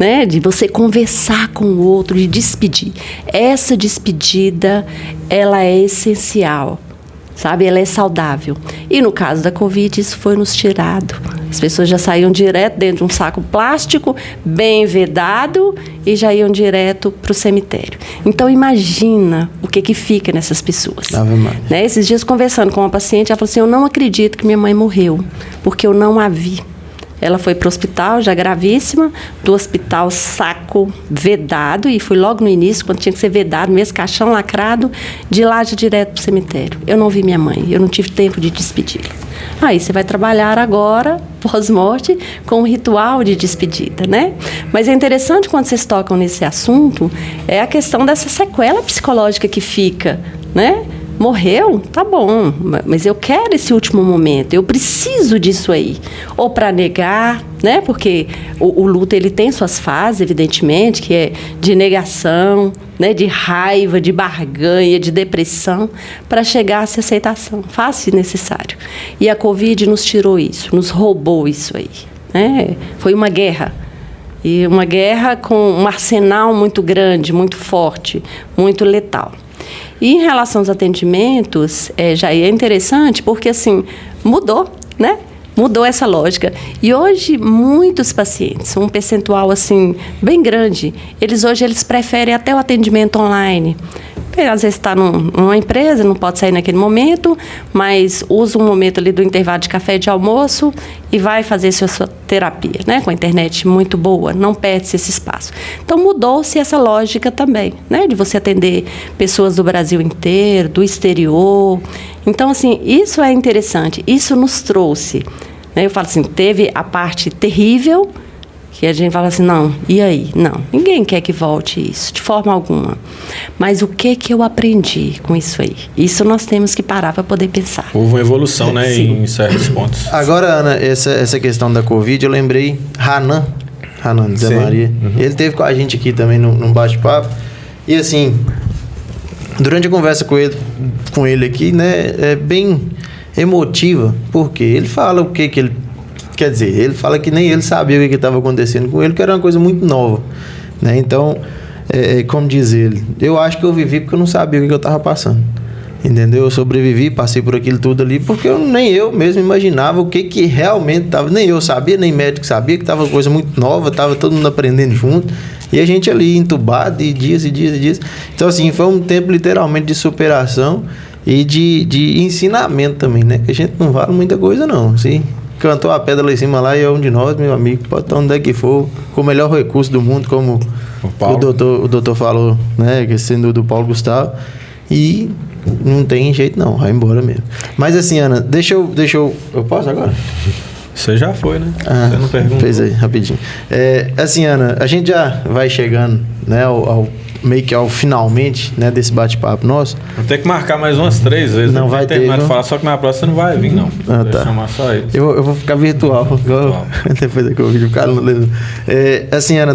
né? De você conversar com o outro, de despedir. Essa despedida, ela é essencial, sabe? Ela é saudável. E no caso da Covid, isso foi nos tirado. As pessoas já saíam direto dentro de um saco plástico, bem vedado, e já iam direto para o cemitério. Então, imagina o que fica nessas pessoas. Né? Esses dias, conversando com uma paciente, ela falou assim, eu não acredito que minha mãe morreu, porque eu não a vi. Ela foi para o hospital, já gravíssima, do hospital saco vedado, e fui logo no início, quando tinha que ser vedado, mesmo caixão lacrado, de lá já direto para o cemitério. Eu não vi minha mãe, eu não tive tempo de despedi-la. Aí você vai trabalhar agora, pós-morte, com um ritual de despedida, né? Mas é interessante quando vocês tocam nesse assunto, é a questão dessa sequela psicológica que fica, né? Morreu? Tá bom, mas eu quero esse último momento, eu preciso disso aí. Ou para negar, né? Porque o luto, ele tem suas fases, evidentemente, que é de negação, né? De raiva, de barganha, de depressão, para chegar a essa aceitação, fácil e necessário. E a Covid nos tirou isso, nos roubou isso aí, né? Foi uma guerra. E uma guerra com um arsenal muito grande, muito forte, muito letal. E em relação aos atendimentos, já é interessante porque, assim, mudou, né? Mudou essa lógica. E hoje, muitos pacientes, um percentual, assim, bem grande, eles preferem até o atendimento online. Às vezes está numa empresa, não pode sair naquele momento, mas usa um momento ali do intervalo de café e de almoço e vai fazer sua terapia, né? Com a internet muito boa, não perde-se esse espaço. Então, mudou-se essa lógica também, né? De você atender pessoas do Brasil inteiro, do exterior. Então, assim, isso é interessante, isso nos trouxe, né? Eu falo assim, teve a parte terrível, que a gente fala assim, não, e aí? Não, ninguém quer que volte isso, de forma alguma. Mas o que eu aprendi com isso aí? Isso nós temos que parar para poder pensar. Houve uma evolução, né, em certos pontos. Agora, Ana, essa questão da Covid, eu lembrei Hanan Zé Maria. Ele esteve com a gente aqui também num bate-papo. E assim, durante a conversa com ele aqui, né, é bem emotiva, porque ele fala o que ele... Quer dizer, ele fala que nem ele sabia o que estava acontecendo com ele, que era uma coisa muito nova, né? Então, como diz ele, eu acho que eu vivi porque eu não sabia o que eu estava passando, entendeu? Eu sobrevivi, passei por aquilo tudo ali, porque nem eu mesmo imaginava o que realmente estava, nem eu sabia, nem médico sabia, que estava uma coisa muito nova, estava todo mundo aprendendo junto, e a gente ali entubado, e dias e dias e dias. Então, assim, foi um tempo literalmente de superação e de ensinamento também, né? Que a gente não vale muita coisa não, assim. Cantou a pedra lá em cima lá e é um de nós, meu amigo, pode estar onde é que for, com o melhor recurso do mundo, como o doutor falou, né, que sendo do Paulo Gustavo, e não tem jeito não, vai embora mesmo. Mas assim, Ana, deixa eu posso agora? Você já foi, né? Você não perguntou. Fez aí, rapidinho. Assim, Ana, a gente já vai chegando, né, meio que ao finalmente, né, desse bate-papo nosso. Vou ter que marcar mais umas 3 vezes. Não vai ter. De falar, só que na próxima você não vai vir, não. Tá. Chamar só eles. Eu vou ficar virtual. Depois da Covid, o cara não lembra. Assim, Ana,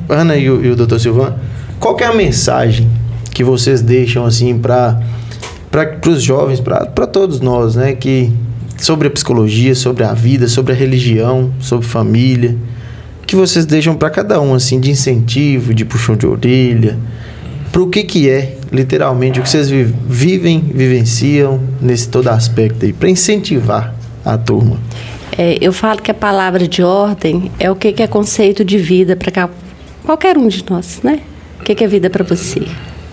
Ana e o doutor Silvan, qual que é a mensagem que vocês deixam, assim, para os jovens, para todos nós, né, que sobre a psicologia, sobre a vida, sobre a religião, sobre família, que vocês deixam para cada um, assim, de incentivo, de puxão de orelha, para o que é, literalmente, o que vocês vivenciam nesse todo aspecto aí, para incentivar a turma? Eu falo que a palavra de ordem é o que é conceito de vida para qualquer um de nós, né? O que é vida para você?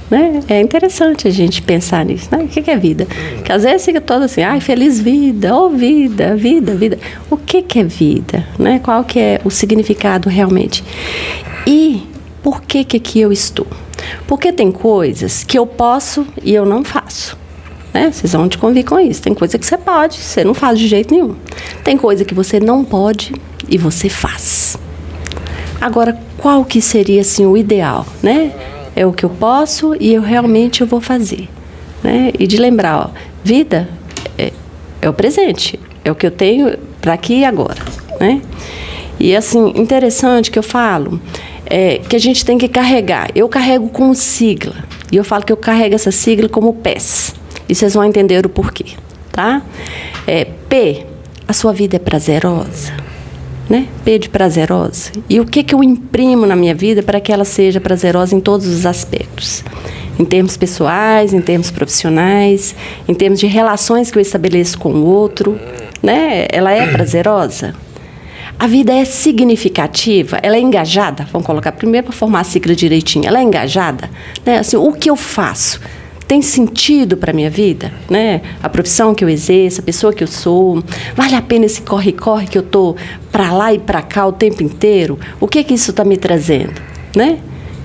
Né? É interessante a gente pensar nisso, né? O que é vida? Porque às vezes fica todo assim, ai, feliz vida, vida. O que é vida? Né? Qual que é o significado realmente? E por que aqui eu estou? Porque tem coisas que eu posso e eu não faço. Né? Vocês vão te convir com isso. Tem coisa que você pode, você não faz de jeito nenhum. Tem coisa que você não pode e você faz. Agora, qual que seria assim, o ideal, né? É o que eu posso e eu realmente vou fazer, né? E de lembrar, vida é o presente, é o que eu tenho para aqui e agora, né? E assim, interessante que eu falo, que a gente tem que carregar. Eu carrego com sigla, e eu falo que eu carrego essa sigla como PES, e vocês vão entender o porquê, tá? P, a sua vida é prazerosa. né? P de prazerosa. E o que eu imprimo na minha vida para que ela seja prazerosa em todos os aspectos? Em termos pessoais, em termos profissionais, em termos de relações que eu estabeleço com o outro, né? Ela é prazerosa? A vida é significativa? Ela é engajada? Vamos colocar primeiro para formar a sigla direitinho. Ela é engajada? Né? Assim, o que eu faço tem sentido para a minha vida? Né? A profissão que eu exerço, a pessoa que eu sou, vale a pena esse corre-corre que eu estou para lá e para cá o tempo inteiro? O que isso está me trazendo? Né?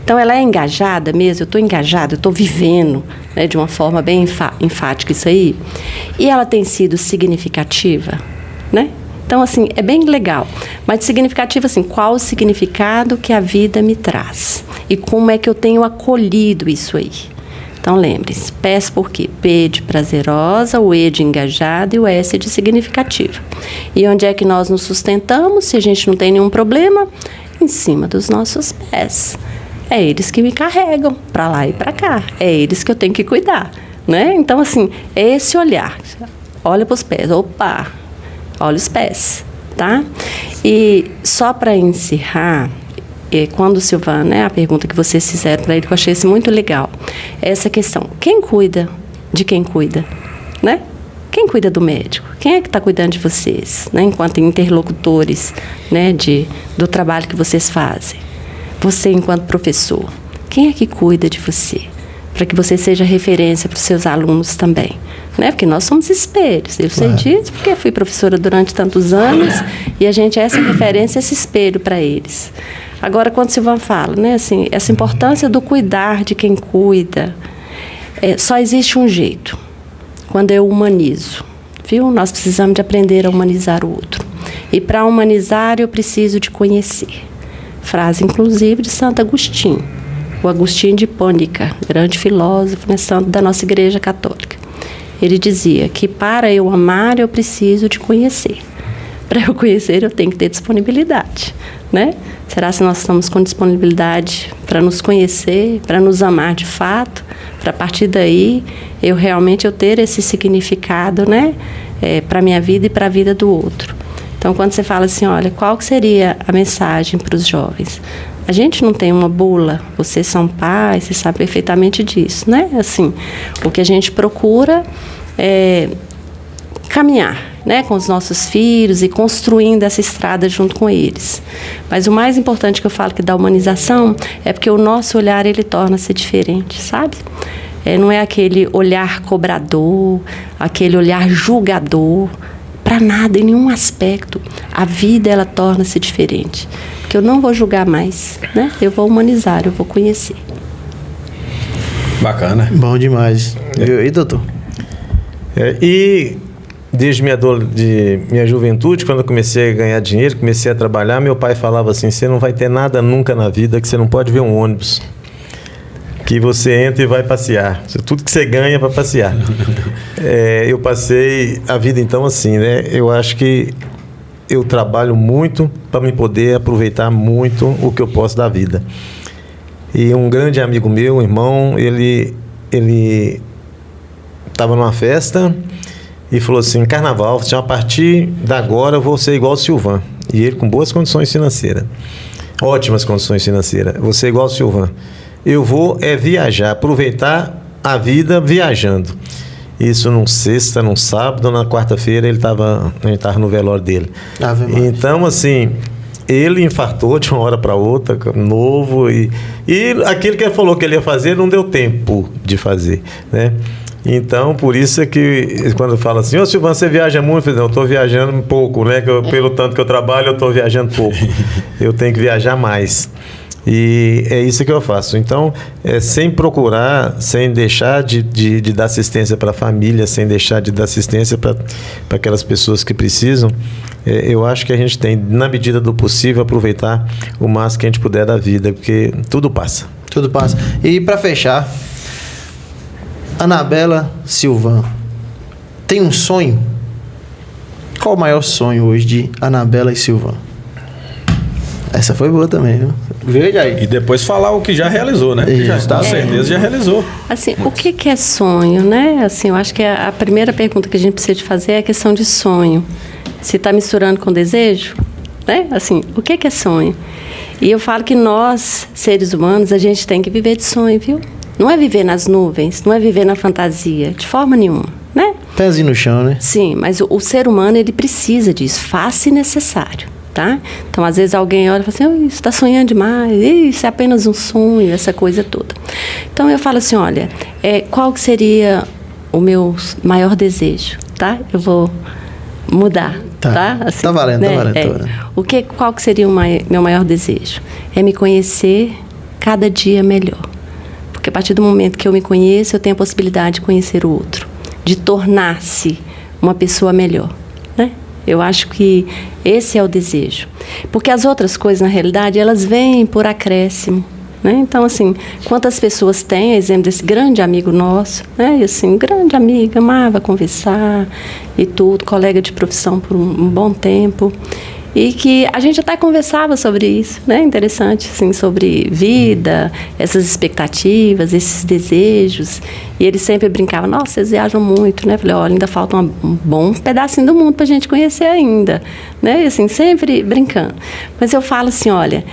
Então, ela é engajada mesmo? Eu estou engajada, eu estou vivendo, né, de uma forma bem enfática isso aí. E ela tem sido significativa, né? Então, assim, é bem legal. Mas significativa, assim, qual o significado que a vida me traz? E como é que eu tenho acolhido isso aí? Então, lembre-se, PES por quê? P de prazerosa, o E de engajada e o S de significativa. E onde é que nós nos sustentamos, se a gente não tem nenhum problema? Em cima dos nossos pés. É eles que me carregam para lá e para cá. É eles que eu tenho que cuidar, né? Então, assim, é esse olhar. Olha para os pés. Opa! Olha os pés, tá? E só para encerrar, quando o Silvan, né, a pergunta que vocês fizeram para ele, que eu achei muito legal, é essa questão. Quem cuida de quem cuida, né? Quem cuida do médico? Quem é que está cuidando de vocês, né? Enquanto interlocutores, né, do trabalho que vocês fazem? Você, enquanto professor, quem é que cuida de você? Para que você seja referência para os seus alunos também. Né? Porque nós somos espelhos. Eu sei disso porque fui professora durante tantos anos e a gente é essa referência, esse espelho para eles. Agora, quando o Silvan fala, né, assim, essa importância do cuidar de quem cuida, só existe um jeito, quando eu humanizo. Viu? Nós precisamos de aprender a humanizar o outro. E para humanizar, eu preciso de conhecer. Frase, inclusive, de Santo Agostinho. O Agostinho de Hipônica, grande filósofo, né, santo da nossa Igreja Católica. Ele dizia que para eu amar, eu preciso de conhecer. Para eu conhecer, eu tenho que ter disponibilidade, né? Será se nós estamos com disponibilidade para nos conhecer, para nos amar de fato, para a partir daí eu realmente ter esse significado, né, para a minha vida e para a vida do outro. Então, quando você fala assim, olha, qual que seria a mensagem para os jovens? A gente não tem uma bula, vocês são pais, vocês sabem perfeitamente disso, né? Assim, o que a gente procura é caminhar, né, com os nossos filhos e construindo essa estrada junto com eles. Mas o mais importante que eu falo que da humanização é porque o nosso olhar, ele torna-se diferente, sabe? Não é aquele olhar cobrador, aquele olhar julgador, para nada, em nenhum aspecto. A vida, ela torna-se diferente. Porque eu não vou julgar mais, né? Eu vou humanizar, eu vou conhecer. Bacana. Bom demais. E doutor? E desde minha juventude, quando eu comecei a ganhar dinheiro, comecei a trabalhar, meu pai falava assim, você não vai ter nada nunca na vida que você não pode ver um ônibus. Que você entra e vai passear. Tudo que você ganha é para passear. Eu passei a vida então assim, né? Eu acho que eu trabalho muito para me poder aproveitar muito o que eu posso da vida. E um grande amigo meu, um irmão, ele estava numa festa e falou assim, carnaval, a partir de agora eu vou ser igual ao Silvan. E ele com boas condições financeiras. Ótimas condições financeiras. Vou ser igual ao Silvan. Eu vou viajar, aproveitar a vida viajando. Isso num sexta, num sábado, na quarta-feira a gente estava no velório dele. Então, assim, ele infartou de uma hora para outra, novo, e aquilo que ele falou que ele ia fazer não deu tempo de fazer, né? Então, por isso é que quando fala assim, ô Silvan, você viaja muito? Eu estou viajando um pouco, né? Pelo tanto que eu trabalho, eu estou viajando pouco. Eu tenho que viajar mais. E é isso que eu faço. Então, sem procurar, sem deixar de dar assistência para a família, sem deixar de dar assistência para aquelas pessoas que precisam, eu acho que a gente tem, na medida do possível, aproveitar o máximo que a gente puder da vida, porque tudo passa. Tudo passa. E para fechar, Anabela Silvan tem um sonho? Qual o maior sonho hoje de Anabela e Silvan? Essa foi boa também, viu? Veja aí. E depois falar o que já realizou, né? Que já está, com certeza, já realizou. Assim, o que é sonho, né? Assim, eu acho que a primeira pergunta que a gente precisa de fazer é a questão de sonho. Se está misturando com desejo, né? Assim, o que é sonho? E eu falo que nós, seres humanos, a gente tem que viver de sonho, viu? Não é viver nas nuvens, não é viver na fantasia, de forma nenhuma, né? Pezinho no chão, né? Sim, mas o ser humano, ele precisa disso, faz se necessário, tá? Então, às vezes alguém olha e fala assim, isso está sonhando demais, isso é apenas um sonho, essa coisa toda. Então, eu falo assim, olha, qual que seria o meu maior desejo, tá? Eu vou mudar, tá? Assim, tá valendo, né? Tá valendo. Qual que seria meu maior desejo? É me conhecer cada dia melhor. Porque a partir do momento que eu me conheço, eu tenho a possibilidade de conhecer o outro, de tornar-se uma pessoa melhor, né? Eu acho que esse é o desejo. Porque as outras coisas, na realidade, elas vêm por acréscimo, né? Então, assim, quantas pessoas têm, exemplo desse grande amigo nosso, né? E assim, grande amigo, amava conversar e tudo, colega de profissão por um bom tempo. E que a gente até conversava sobre isso, né? Interessante, assim, sobre vida, essas expectativas, esses desejos. E ele sempre brincava, nossa, vocês viajam muito, né? Falei, olha, ainda falta um bom pedacinho do mundo para a gente conhecer ainda, né? E assim, sempre brincando. Mas eu falo assim, olha,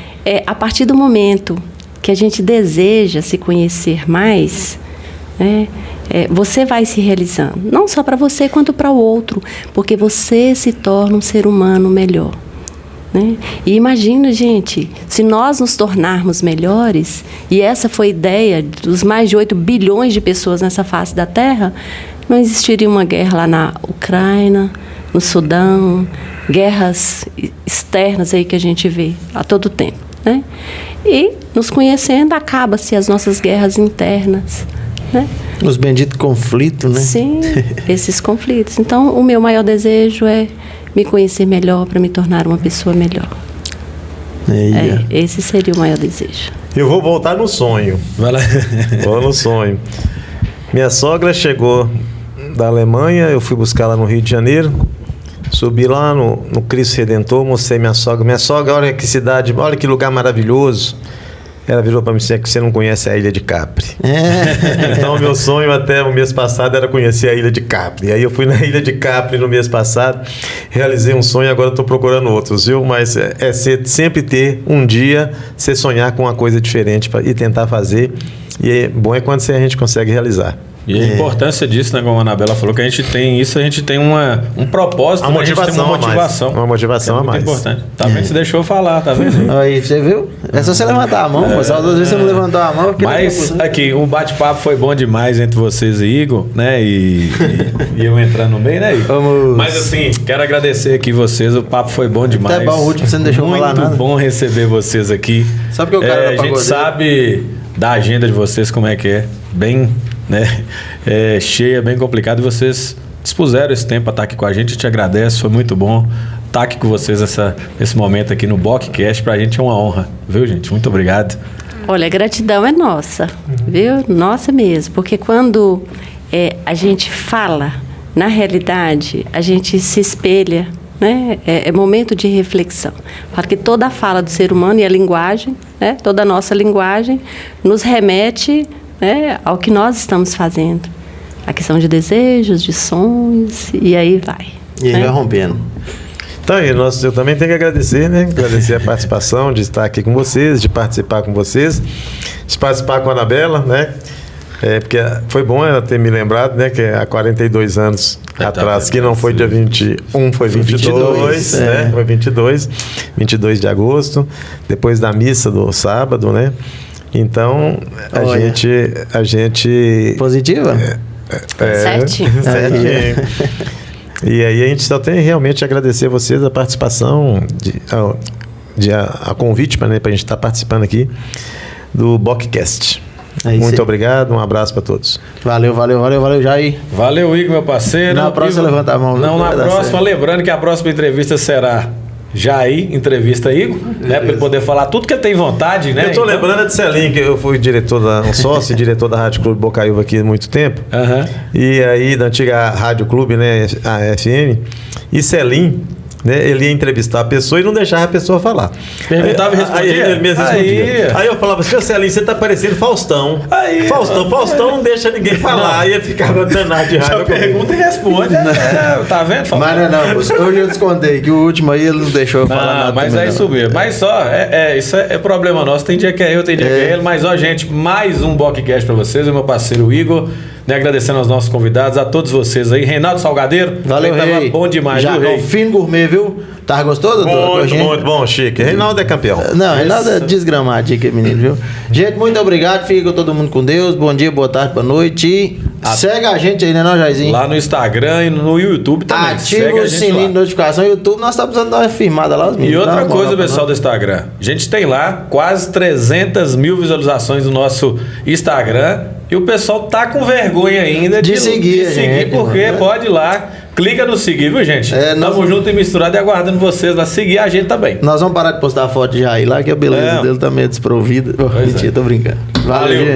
a partir do momento que a gente deseja se conhecer mais, né? Você vai se realizando, não só para você quanto para o outro, porque você se torna um ser humano melhor, né? E imagina, gente, se nós nos tornarmos melhores, e essa foi a ideia dos mais de 8 bilhões de pessoas nessa face da Terra, não existiria uma guerra lá na Ucrânia, no Sudão, guerras externas aí que a gente vê a todo tempo, né? E nos conhecendo, acaba-se as nossas guerras internas, né? Os benditos conflitos, né? Sim, esses conflitos. Então, o meu maior desejo é me conhecer melhor para me tornar uma pessoa melhor. Esse seria o maior desejo. Eu vou voltar no sonho. Vai lá. Vou no sonho. Minha sogra chegou da Alemanha, eu fui buscar lá no Rio de Janeiro. Subi lá no Cristo Redentor, mostrei minha sogra. Minha sogra, olha que cidade, olha que lugar maravilhoso. Ela virou para mim assim, que você não conhece a Ilha de Capri. Então, meu sonho até o mês passado era conhecer a Ilha de Capri. Aí eu fui na Ilha de Capri no mês passado, realizei um sonho, agora estou procurando outros, viu? Mas sempre ter um dia, você sonhar com uma coisa diferente e tentar fazer. E bom é quando a gente consegue realizar. E a importância disso, né, como a Anabela falou, que a gente tem isso, a gente tem um propósito, uma motivação, uma motivação. Uma motivação é a mais. Muito importante. Tá vendo? Você deixou eu falar, tá vendo? Aí, você viu? É só você levantar a mão, mas às vezes você não levantou a mão. Mas aqui, o bate-papo foi bom demais entre vocês e Igor, né? E eu entrando no meio, né, Igor? Vamos. Mas assim, quero agradecer aqui vocês, o papo foi bom demais. Até bom, o último você não deixou falar nada. Muito bom receber vocês aqui. Sabe que o cara a gente sabe da agenda de vocês como é que é, bem, né, cheia, bem complicado, e vocês dispuseram esse tempo para estar aqui com a gente. Eu te agradeço, foi muito bom estar aqui com vocês nesse momento aqui no BocCast. Pra gente é uma honra, viu, gente? Muito obrigado. Olha, a gratidão é nossa, viu? Nossa mesmo, porque quando a gente fala, na realidade, a gente se espelha, né? É momento de reflexão. Porque toda a fala do ser humano e a linguagem, né? Toda a nossa linguagem nos remete, né, ao que nós estamos fazendo. A questão de desejos, de sonhos, e aí vai. E aí vai rompendo. Então, eu também tenho que agradecer, né? Agradecer a participação, de estar aqui com vocês, de participar com vocês, de participar com a Anabela, né? Porque foi bom ela ter me lembrado, né? Que há 42 anos atrás, que não foi dia 21, foi 22, né? Foi 22 de agosto, depois da missa do sábado, né? Então, a gente... Positiva? Certinho. E aí a gente só tem realmente a agradecer a vocês a participação, a convite para a gente estar participando aqui do BocCast. Muito obrigado, um abraço para todos. Valeu, Jair. Valeu, Igor, meu parceiro. Na próxima levanta a mão. Não, na próxima, lembrando que a próxima entrevista será Jair, entrevista Igor, né? Para ele poder falar tudo que ele tem vontade, né? Eu tô lembrando de Celim, que eu fui sócio e diretor da Rádio Clube Bocaiúva aqui há muito tempo. E aí, da antiga Rádio Clube, né? A FM. E Celim, né? Ele ia entrevistar a pessoa e não deixava a pessoa falar. Perguntava e respondia? Aí ele mesmo respondia. Aí eu falava assim, Celinho, você tá parecendo Faustão. Faustão não deixa ninguém falar. Aí ele ficava danado de raiva. Já pergunta e responde. Tá vendo, Faustão? Mas não, hoje eu descontei que o último aí ele não deixou eu falar nada. Mas é isso mesmo. Mas só, isso é problema nosso. Tem dia que é eu, tem dia que é ele. Mas, ó, gente, mais um BocCast pra vocês. O meu parceiro Igor. Né, agradecendo aos nossos convidados, a todos vocês aí. Reinaldo Salgadeiro. Valeu, Rei. Bom demais, já, viu, Rei? Fino gourmet, viu? Tava gostoso, doutor? Muito bom, Chique. Reinaldo é campeão. Não, Reinaldo é desgramadinho, menino, viu? Gente, muito obrigado. Fica com todo mundo com Deus. Bom dia, boa tarde, boa noite. Segue a gente aí, né, não, Jairzinho? Lá no Instagram e no YouTube também. Ativa o sininho de notificação. YouTube, nós estamos precisando dar uma firmada lá, os meninos. E outra coisa, pessoal do Instagram. A gente tem lá quase 300 mil visualizações no nosso Instagram. E o pessoal tá com vergonha ainda de seguir, gente, porque pode ir lá, clica no seguir, viu, gente? Tamo junto e misturado e aguardando vocês lá seguir a gente também. Nós vamos parar de postar foto de Jair lá, que a beleza dele também é desprovida. Mentira, tô brincando. Valeu, gente.